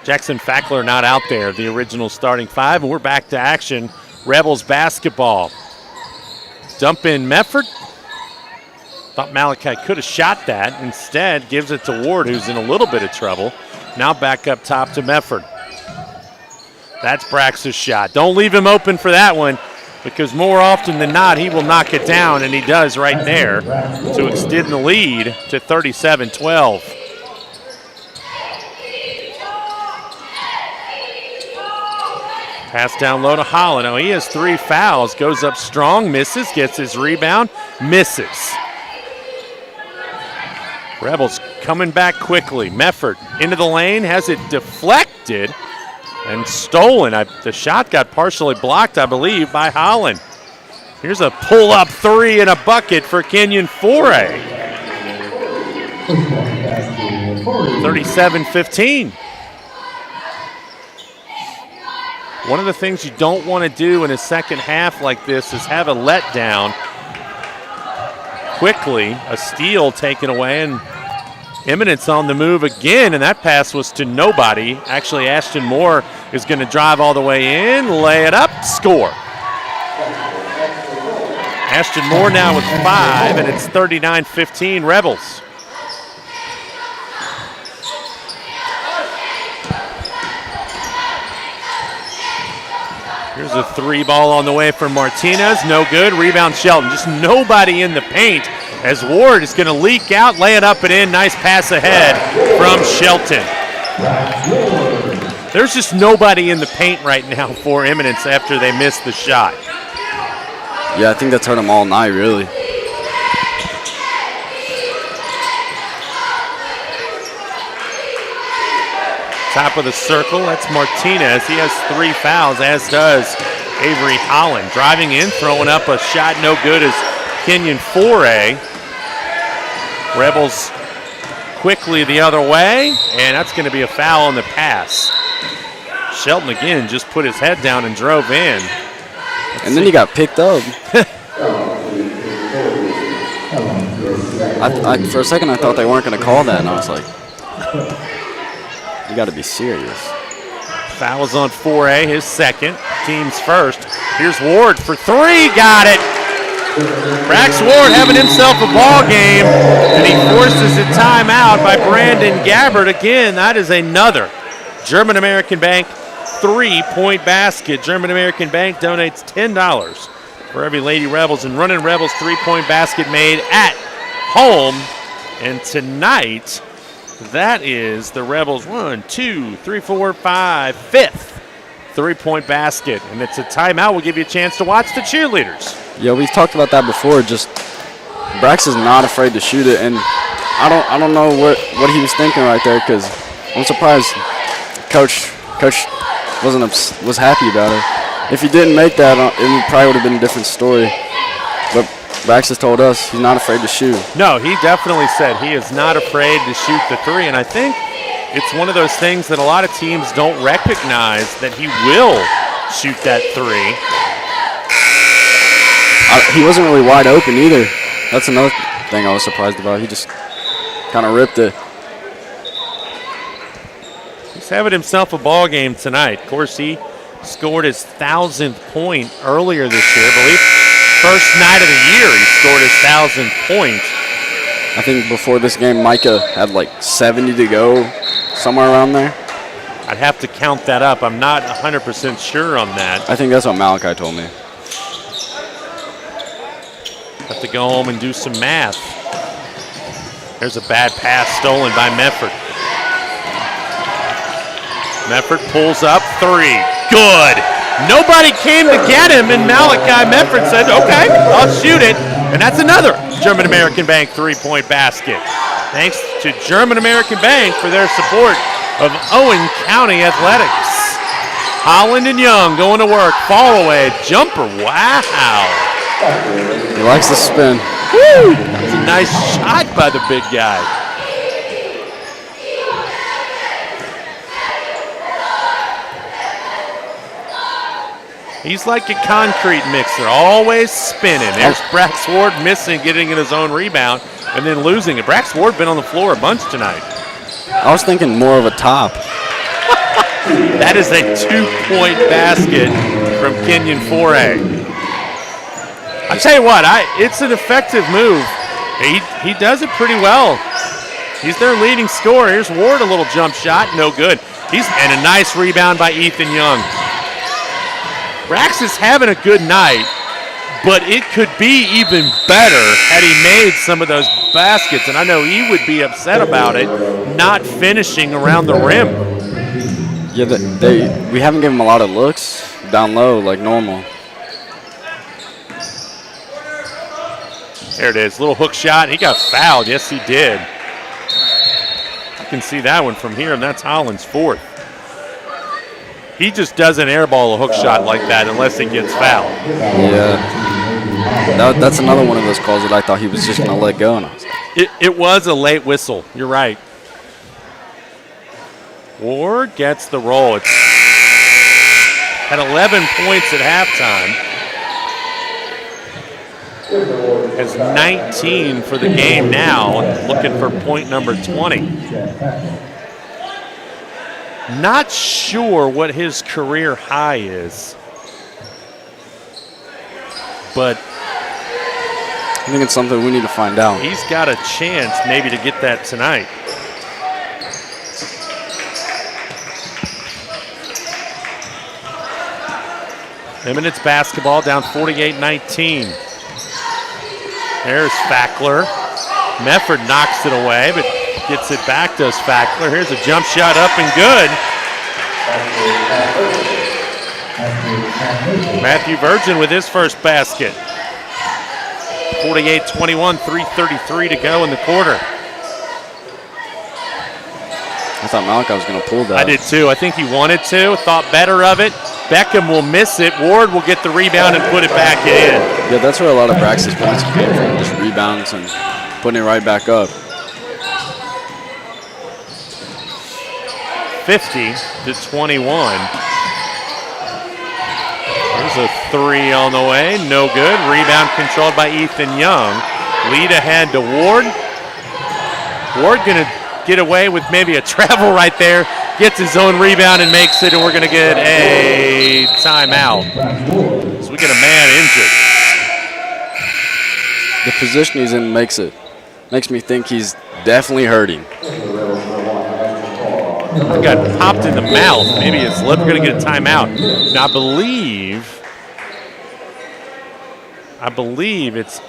Jackson Fackler not out there, the original starting five, and we're back to action. Rebels basketball. Dump in Mefford. Thought Malachi could have shot that. Instead, gives it to Ward, who's in a little bit of trouble. Now back up top to Mefford. That's Brax's shot. Don't leave him open for that one, because more often than not, he will knock it down, and he does right there to extend the lead to 37-12. Pass down low to Holland. Oh, he has 3 fouls. Goes up strong, misses, gets his rebound, misses. Rebels coming back quickly. Mefford into the lane, has it deflected and stolen. The shot got partially blocked, I believe, by Holland. Here's a pull-up three and a bucket for Kenyon Foray. 37-15. One of the things you don't want to do in a second half like this is have a letdown. Quickly, a steal taken away, and Eminence on the move again, and that pass was to nobody. Actually, Ashton Moore is going to drive all the way in, lay it up, score. Ashton Moore now with 5, and it's 39-15 Rebels. Here's a 3 ball on the way from Martinez. No good. Rebound Shelton. Just nobody in the paint as Ward is going to leak out, lay it up and in. Nice pass ahead from Shelton. There's just nobody in the paint right now for Eminence after they missed the shot. Yeah, I think that's hurt them all night, really. Top of the circle, that's Martinez. He has 3 fouls, as does Avery Holland. Driving in, throwing up a shot, no good is Kenyon Foray. Rebels quickly the other way, and that's going to be a foul on the pass. Shelton again just put his head down and drove in. And then he got picked up. For a second, I thought they weren't going to call that, and I was like, you got to be serious. Fouls on Foray, his second, team's first. Here's Ward for 3, got it. Brax Ward having himself a ball game, and he forces a timeout by Brandon Gabbard. Again, that is another German American Bank 3-point basket. German American Bank donates $10 for every Lady Rebels and Running Rebels 3-point basket made at home. And tonight, that is the Rebels 5th 3-point basket. And it's a timeout. We'll give you a chance to watch the cheerleaders. Yeah, we've talked about that before. Just Brax is not afraid to shoot it, and I don't know what he was thinking right there, because I'm surprised Coach was happy about it. If he didn't make that, it probably would have been a different story. But Brax has told us he's not afraid to shoot. No, he definitely said he is not afraid to shoot the 3, and I think it's one of those things that a lot of teams don't recognize, that he will shoot that 3. He wasn't really wide open either. That's another thing I was surprised about. He just kind of ripped it. He's having himself a ball game tonight. Of course, he scored his 1,000th point earlier this year. I believe first night of the year he scored his 1,000th point. I think before this game, Micah had like 70 to go, somewhere around there. I'd have to count that up. I'm not 100% sure on that. I think that's what Malachi told me. Have to go home and do some math. There's a bad pass stolen by Mefford. Mefford pulls up 3. Good. Nobody came to get him, and Malachi Mefford said, okay, I'll shoot it. And that's another German American Bank 3-point basket. Thanks to German American Bank for their support of Owen County Athletics. Holland and Young going to work. Fall away. Jumper. Wow. He likes the spin. Woo! That's a nice shot by the big guy. He's like a concrete mixer, always spinning. There's Brax Ward missing, getting in his own rebound, and then losing it. Brax Ward been on the floor a bunch tonight. I was thinking more of a top. That is a 2-point basket from Kenyon Foray. I tell you what, it's an effective move. He does it pretty well. He's their leading scorer. Here's Ward, a little jump shot, no good. And a nice rebound by Ethan Young. Brax is having a good night, but it could be even better had he made some of those baskets, and I know he would be upset about it, not finishing around the rim. Yeah, we haven't given him a lot of looks down low like normal. There it is, little hook shot. He got fouled. Yes, he did. You can see that one from here, and that's Holland's 4th. He just doesn't airball a hook shot like that unless he gets fouled. Yeah. That's another one of those calls that I thought he was just going to let go. And it was a late whistle. You're right. Ward gets the roll. Had 11 points at halftime. Has 19 for the game now, looking for point number 20. Not sure what his career high is, but I think it's something we need to find out. he's got a chance maybe to get that tonight. Eminence basketball down 48-19. There's Fackler. Mefford knocks it away, but gets it back, does Fackler. Here's a jump shot up and good. Matthew Virgin with his first basket. 48-21, 3:33 to go in the quarter. I thought Malachi was going to pull that. I did too. I think he wanted to, thought better of it. Beckham will miss it. Ward will get the rebound and put it back in. Yeah, that's where a lot of Braxton's points came from, just rebounds and putting it right back up. 50-21. There's a three on the way, no good. Rebound controlled by Ethan Young. Lead ahead to Ward. Ward gonna get away with maybe a travel right there. Gets his own rebound and makes it, and we're gonna get a timeout. So we get a man injured. The position he's in makes me think he's definitely hurting. He got popped in the mouth. Maybe his lip. We're gonna get a timeout. Now I believe it's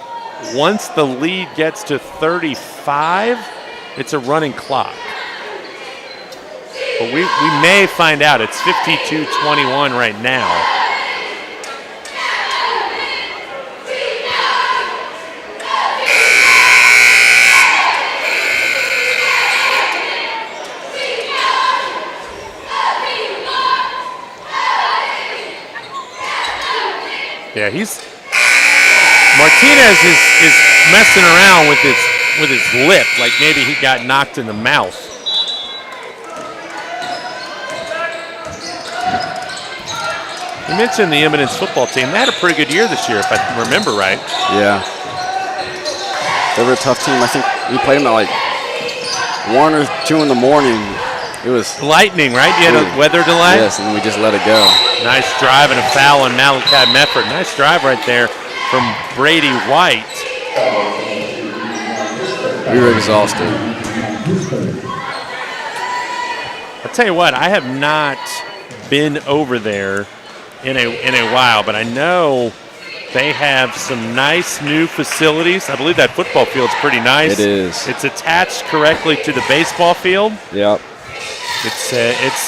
once the lead gets to 35, it's a running clock. But we may find out. It's 52-21 right now. Yeah, Martinez is messing around with his lip, like maybe he got knocked in the mouth. You mentioned the Eminence football team. They had a pretty good year this year, if I remember right. Yeah. They were a tough team. I think we played them at like 1 or 2 in the morning. It was lightning, right? You had a weather delay? Yes, and we just let it go. Nice drive and a foul on Malachi Mefford. Nice drive right there from Brady White. We were exhausted. I'll tell you what, I have not been over there in a while, but I know they have some nice new facilities. I believe that football field's pretty nice. It is. It's attached correctly to the baseball field. Yep.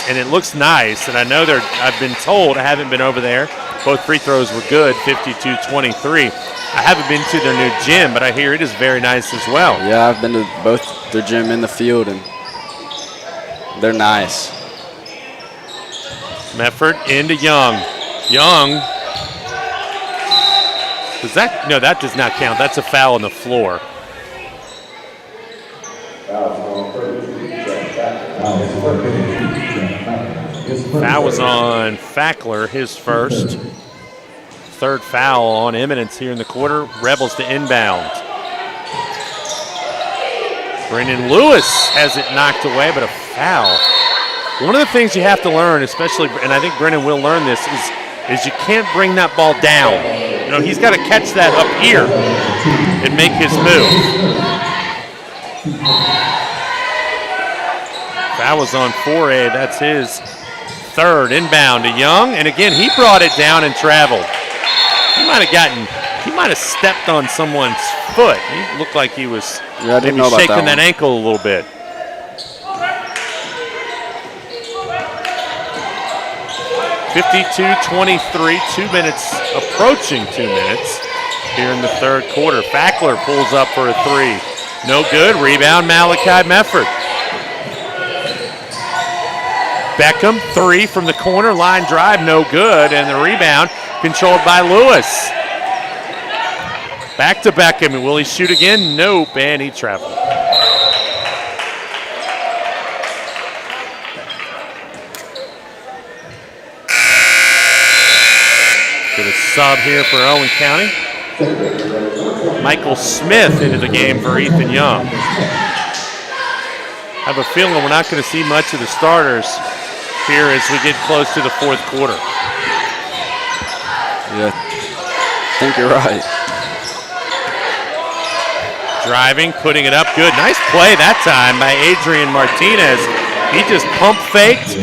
And it looks nice. And I know I've been told, I haven't been over there. Both free throws were good, 52-23. I haven't been to their new gym, but I hear it is very nice as well. Yeah, I've been to both their gym and the field, and they're nice. Mefford into Young. Young. No, that does not count. That's a foul on the floor. Foul was on Fackler, his first. Third foul on Eminence here in the quarter. Rebels to inbound. Brennan Lewis has it knocked away, but a foul. One of the things you have to learn, especially, and I think Brennan will learn this, is you can't bring that ball down. You know, he's got to catch that up here and make his move. Foul was on Foray. That's his third. Inbound to Young, and again, he brought it down and traveled. He might have stepped on someone's foot. He looked like he was maybe shaking that ankle a little bit. (52-23), 2 minutes, approaching 2 minutes here in the third quarter. Fackler pulls up for a three. No good. Rebound, Malachi Mefford. Beckham, three from the corner. Line drive, no good. And the rebound controlled by Lewis. Back to Beckham. And will he shoot again? Nope. And he traveled. Get a sub here for Owen County. Michael Smith into the game for Ethan Young. I have a feeling we're not going to see much of the starters here as we get close to the fourth quarter. Yeah, I think you're right. Driving, putting it up, good. Nice play that time by Adrian Martinez. He just pump faked.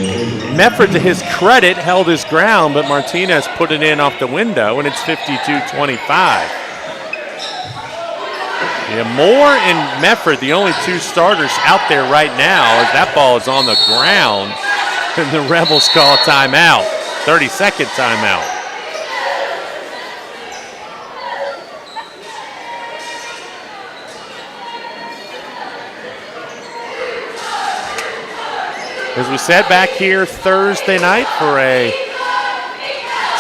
Mefford, to his credit, held his ground, but Martinez put it in off the window, and it's 52-25. Yeah, Moore and Mefford, the only two starters out there right now, as that ball is on the ground, and the Rebels call timeout, 30-second timeout. As we said, back here Thursday night for a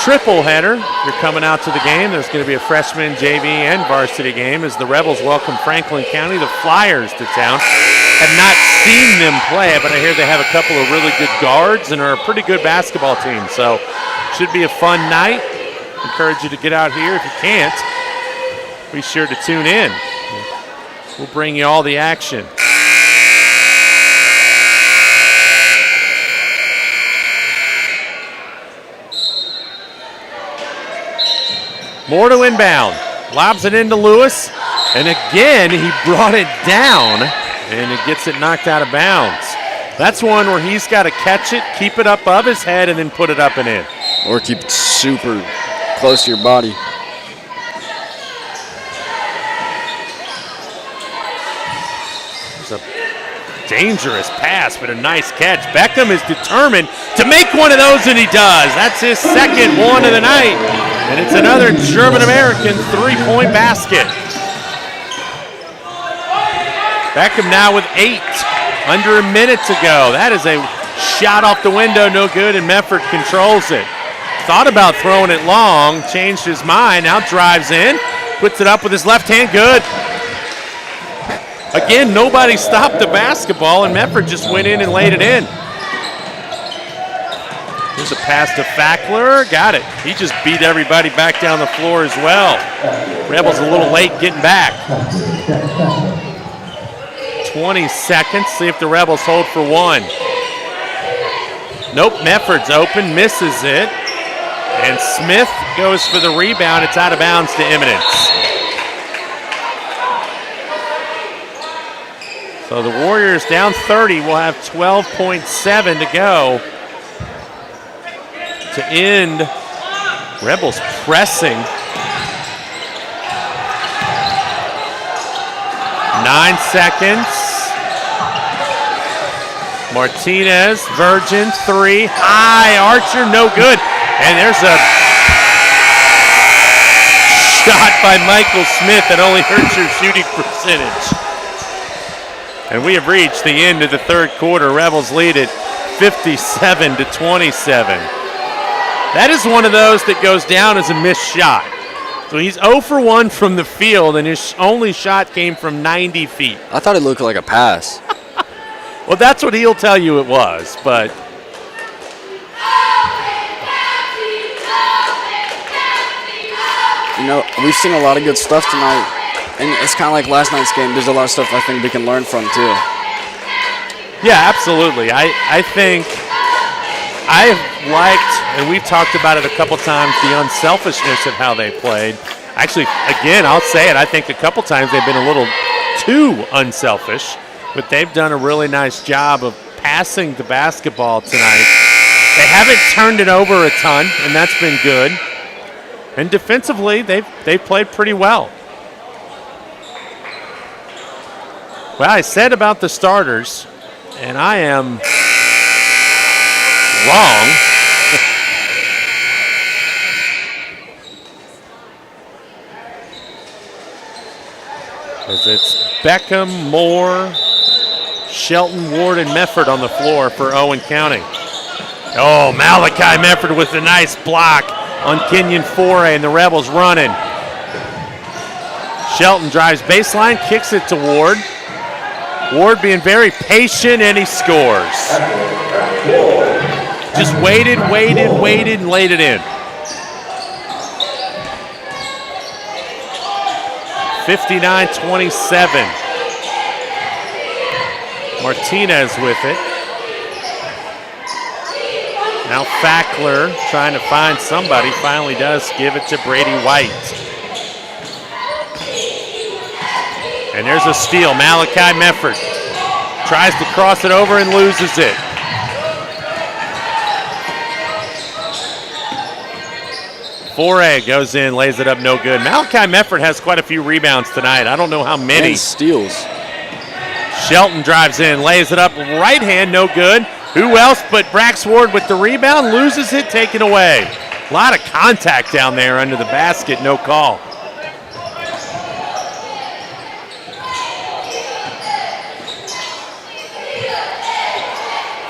triple header. You're coming out to the game. There's going to be a freshman, JV, and varsity game as the Rebels welcome Franklin County, the Flyers, to town. Have not seen them play, but I hear they have a couple of really good guards and are a pretty good basketball team. So should be a fun night. Encourage you to get out here if you can't. Be sure to tune in. We'll bring you all the action. Moore to inbound, lobs it into Lewis, and again he brought it down, and it gets it knocked out of bounds. That's one where he's got to catch it, keep it up above his head, and then put it up and in. Or keep it super close to your body. It's a dangerous pass, but a nice catch. Beckham is determined to make one of those, and he does. That's his second one of the night. And it's another German-American three-point basket. Beckham now with 8, under a minute to go. That is a shot off the window, no good, and Mefford controls it. Thought about throwing it long, changed his mind, now drives in, puts it up with his left hand, good. Again, nobody stopped the basketball, and Mefford just went in and laid it in. Here's a pass to Fackler, got it. He just beat everybody back down the floor as well. Rebels a little late getting back. 20 seconds, see if the Rebels hold for one. Nope, Mefford's open, misses it. And Smith goes for the rebound, it's out of bounds to Eminence. So the Warriors down 30 will have 12.7 to go to end. Rebels pressing. 9 seconds. Martinez, Virgin, 3, high, Archer, no good. And there's a shot by Michael Smith that only hurts your shooting percentage. And we have reached the end of the third quarter. Rebels lead it 57-27. That is one of those that goes down as a missed shot. So he's 0 for 1 from the field, and his only shot came from 90 feet. I thought it looked like a pass. Well, that's what he'll tell you it was, but. You know, we've seen a lot of good stuff tonight, and it's kind of like last night's game. There's a lot of stuff I think we can learn from, too. Yeah, absolutely. I think I've liked, and we've talked about it a couple times, the unselfishness of how they played. Actually, again, I'll say it, I think a couple times they've been a little too unselfish, but they've done a really nice job of passing the basketball tonight. They haven't turned it over a ton, and that's been good. And defensively, they've played pretty well. Well, I said about the starters, and I am wrong. As it's Beckham, Moore, Shelton, Ward, and Mefford on the floor for Owen County. Oh, Malachi Mefford with a nice block on Kenyon Foray, and the Rebels running. Shelton drives baseline, kicks it to Ward. Ward being very patient, and he scores. Just waited, and laid it in. 59-27. Martinez with it. Now Fackler trying to find somebody, finally does give it to Brady White. And there's a steal. Malachi Mefford tries to cross it over and loses it. Foray goes in, lays it up, no good. Malachi Mefford has quite a few rebounds tonight. I don't know how many. And steals. Shelton drives in, lays it up, right hand, no good. Who else but Brax Ward with the rebound, loses it, taken away. A lot of contact down there under the basket, no call.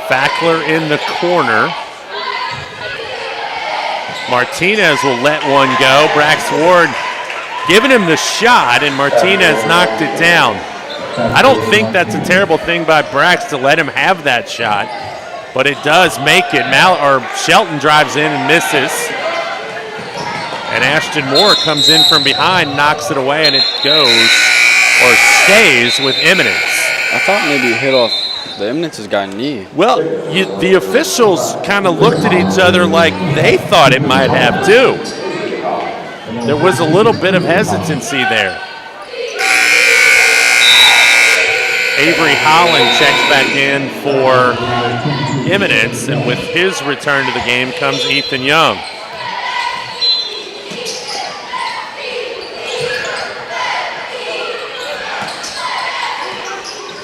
Fackler in the corner. Martinez will let one go. Brax Ward giving him the shot, and Martinez knocked it down. I don't think that's a terrible thing by Brax to let him have that shot, but it does make it. Shelton drives in and misses. And Ashton Moore comes in from behind, knocks it away, and it goes, or stays, with Eminence. I thought maybe it hit off the Eminence's guy knee. Well, the officials kind of looked at each other like they thought it might have too. There was a little bit of hesitancy there. Avery Holland checks back in for Eminence, and with his return to the game comes Ethan Young.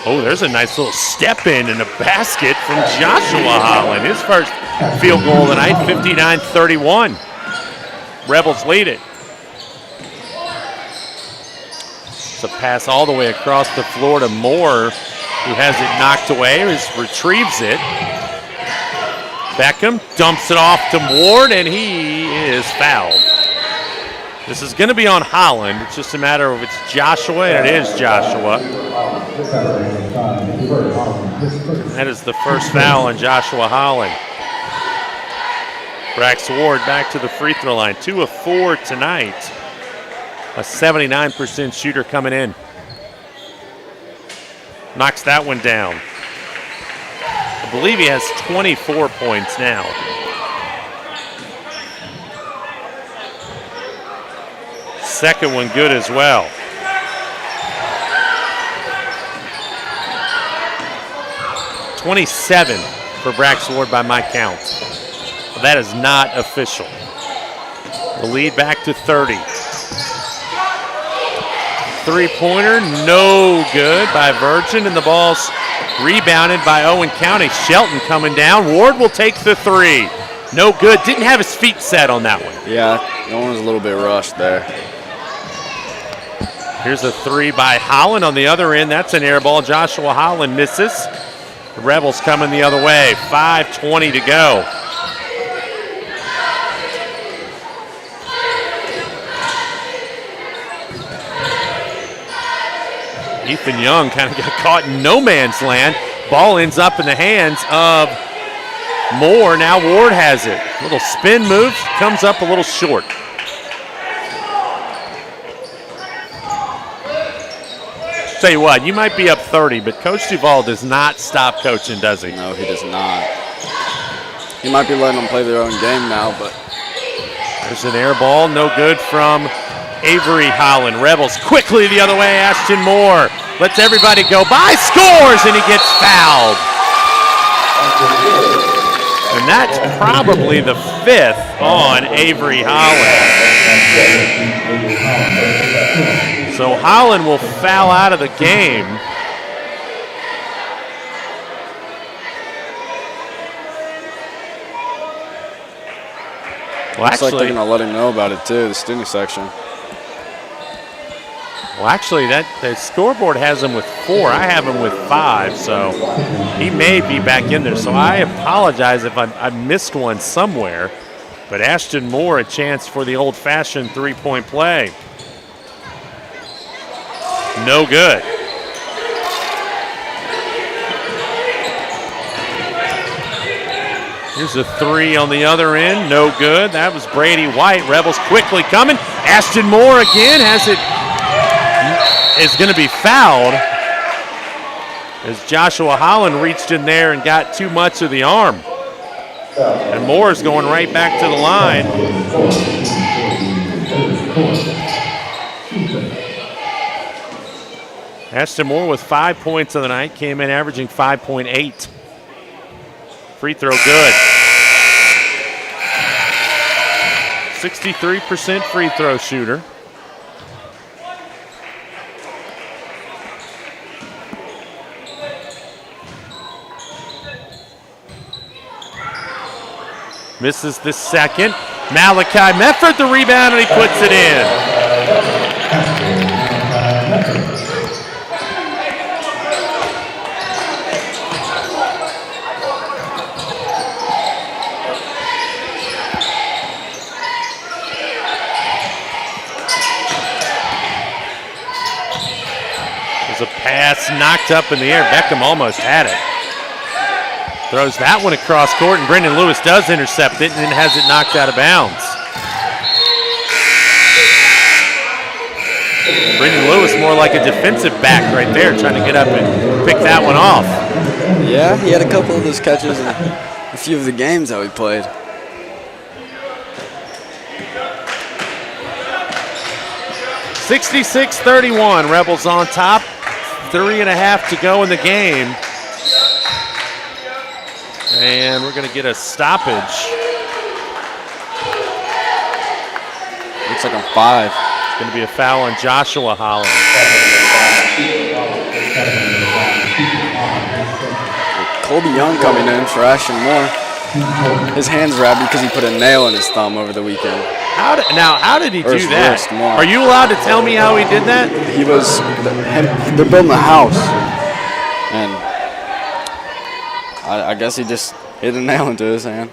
Oh, there's a nice little step in and a basket from Joshua Holland. His first field goal tonight, 59-31. Rebels lead it. It's a pass all the way across the floor to Moore, who has it knocked away, retrieves it. Beckham dumps it off to Ward, and he is fouled. This is going to be on Holland. It's just a matter of it's Joshua, and it is Joshua. That is the first foul on Joshua Holland. Brax Ward back to the free throw line. 2 of 4 tonight. A 79% shooter coming in. Knocks that one down. I believe he has 24 points now. Second one good as well. .27 for Brax Ward by my count. But that is not official. The lead back to 30. Three-pointer, no good by Virgin, and the ball's rebounded by Owen County. Shelton coming down. Ward will take the three. No good. Didn't have his feet set on that one. Yeah, Owen was a little bit rushed there. Here's a three by Holland on the other end. That's an air ball. Joshua Holland misses. The Rebels coming the other way. 5:20 to go. Ethan Young kind of got caught in no man's land. Ball ends up in the hands of Moore. Now Ward has it. Little spin move, comes up a little short. Tell you what, you might be up 30, but Coach Duvall does not stop coaching, does he? No, he does not. He might be letting them play their own game now, but. There's an air ball, no good from Avery Holland. Rebels quickly the other way. Ashton Moore lets everybody go by, scores, and he gets fouled. And that's probably the 5th on Avery Holland. So Holland will foul out of the game. Well, looks like they're going to let him know about it too, the student section. Well, actually, the scoreboard has him with 4. I have him with 5, so he may be back in there. So I apologize if I missed one somewhere. But Ashton Moore, a chance for the old-fashioned three-point play. No good. Here's a three on the other end. No good. That was Brady White. Rebels quickly coming. Ashton Moore again has it is going to be fouled as Joshua Holland reached in there and got too much of the arm. And Moore's going right back to the line. Ashton Moore with 5 points of the night, came in averaging 5.8. Free throw good. 63% free throw shooter. Misses the second. Malachi Medford the rebound, and he puts it in. There's a pass knocked up in the air. Beckham almost had it. Throws that one across court, and Brendan Lewis does intercept it and then has it knocked out of bounds. Brendan Lewis more like a defensive back right there, trying to get up and pick that one off. Yeah, he had a couple of those catches in a few of the games that we played. (66-31), Rebels on top. 3.5 to go in the game. And we're going to get a stoppage. Looks like on 5. It's going to be a foul on Joshua Holland. Colby Young coming in for Ashton Moore. His hand's wrapped because he put a nail in his thumb over the weekend. How did he do that? Wrist, more. Are you allowed to tell me how he did that? He was, they're building a house, and I guess he just hit a nail into his hand.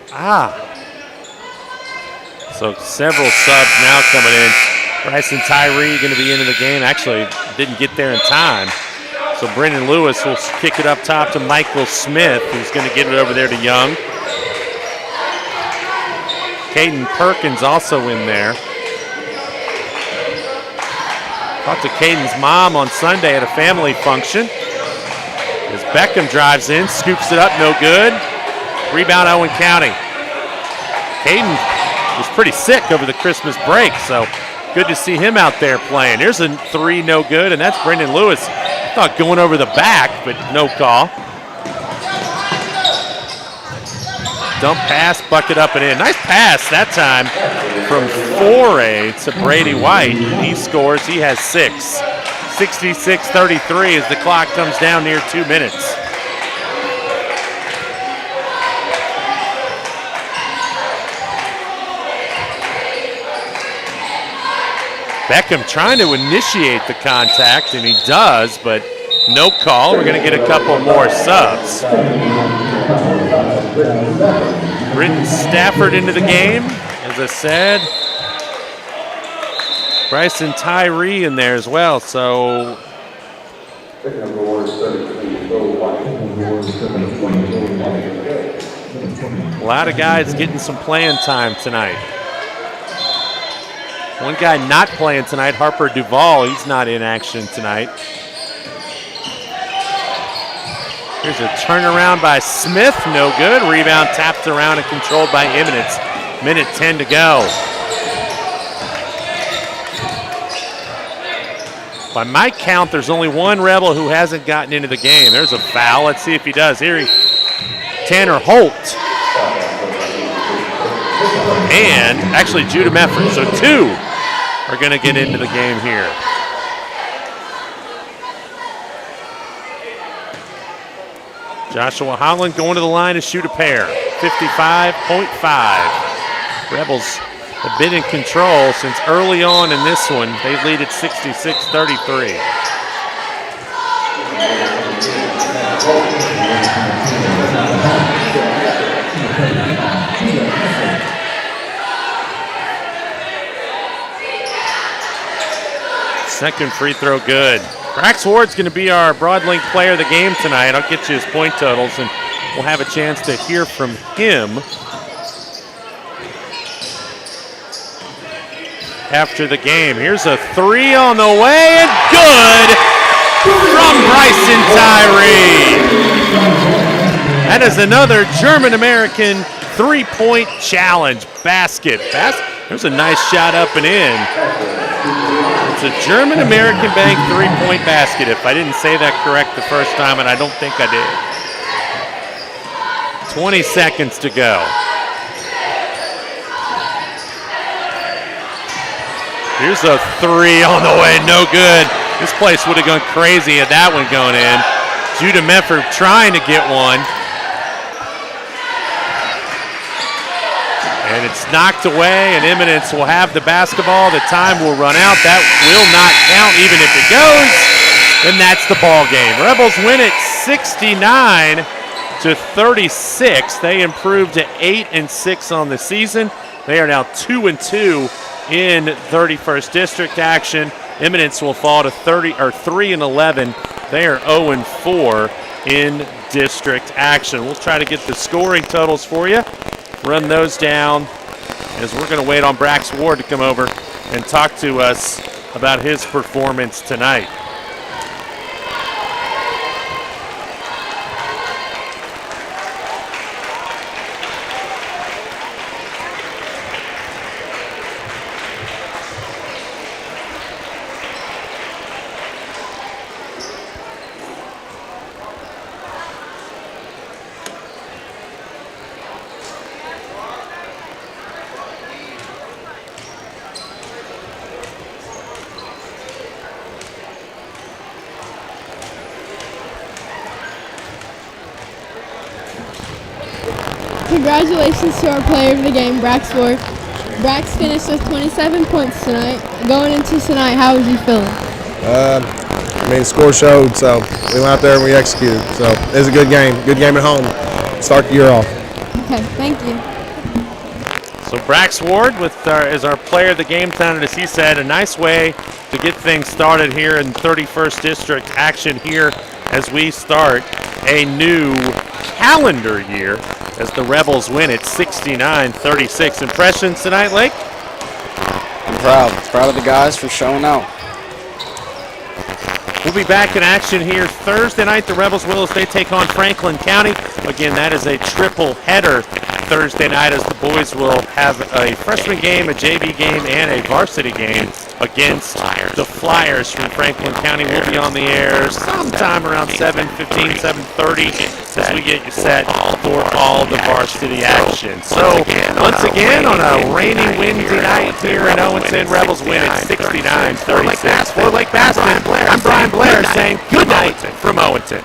So several subs now coming in. Bryson Tyree going to be into the game. Actually, didn't get there in time. So Brendan Lewis will kick it up top to Michael Smith, who's going to get it over there to Young. Caden Perkins also in there. Talked to Caden's mom on Sunday at a family function. As Beckham drives in, scoops it up, no good. Rebound, Owen County. Caden was pretty sick over the Christmas break, so good to see him out there playing. Here's a 3, no good, and that's Brendan Lewis. I thought going over the back, but no call. Dump pass, bucket up and in. Nice pass that time from Foray to Brady White. He scores, he has 6. 66-33 as the clock comes down near 2 minutes. Beckham trying to initiate the contact, and he does, but no call. We're going to get a couple more subs. Britton Stafford into the game, as I said. Bryson Tyree in there as well, so a lot of guys getting some playing time tonight. One guy not playing tonight, Harper Duvall, he's not in action tonight. Here's a turnaround by Smith, no good. Rebound tapped around and controlled by Eminence. Minute 10 to go. By my count, there's only one Rebel who hasn't gotten into the game. There's a foul. Let's see if he does. Here, Tanner Holt. And actually Judah Mefford. So 2 are going to get into the game here. Joshua Holland going to the line to shoot a pair. 55.5. Rebels have been in control since early on in this one. They lead at 66-33. Second free throw good. Brax Ward's going to be our Broadlink player of the game tonight. I'll get you his point totals, and we'll have a chance to hear from him. after the game. Here's a three on the way, and good from Bryson Tyree. That is another German-American three-point challenge basket. There's a nice shot up and in. It's a German-American Bank three-point basket. If I didn't say that correct the first time, and I don't think I did. 20 seconds to go. Here's a three on the way, no good. This place would have gone crazy had that one gone in. Judah Medford trying to get one. And it's knocked away, and Eminence will have the basketball. The time will run out. That will not count even if it goes. And that's the ball game. Rebels win it 69-36. They improved to 8-6 on the season. They are now 2-2 in 31st District action. Eminence will fall to 3-11. They are 0-4 in district action. We'll try to get the scoring totals for you. Run those down as we're going to wait on Brax Ward to come over and talk to us about his performance tonight. Congratulations to our player of the game, Brax Ward. Brax finished with 27 points tonight. Going into tonight, how was you feeling? The score showed, so we went out there and we executed. So it was a good game at home. Start the year off. Okay, thank you. So Brax Ward is our player of the game tonight, as he said, a nice way to get things started here in 31st District action here as we start a new calendar year as the Rebels win it 69-36. Impressions tonight, Lake? I'm proud of the guys for showing out. We'll be back in action here Thursday night. The Rebels will as they take on Franklin County. Again, that is a triple header Thursday night as the boys will have a freshman game, a JV game, and a varsity game against the Flyers from Franklin County. We'll be on the air sometime around 7:15, 7:30 as we get you set for all the varsity action. So once again on a rainy, windy night here in Owenton, Rebels win at 69-36. For Lake Baston, I'm Brian Blair saying good night from Owenton.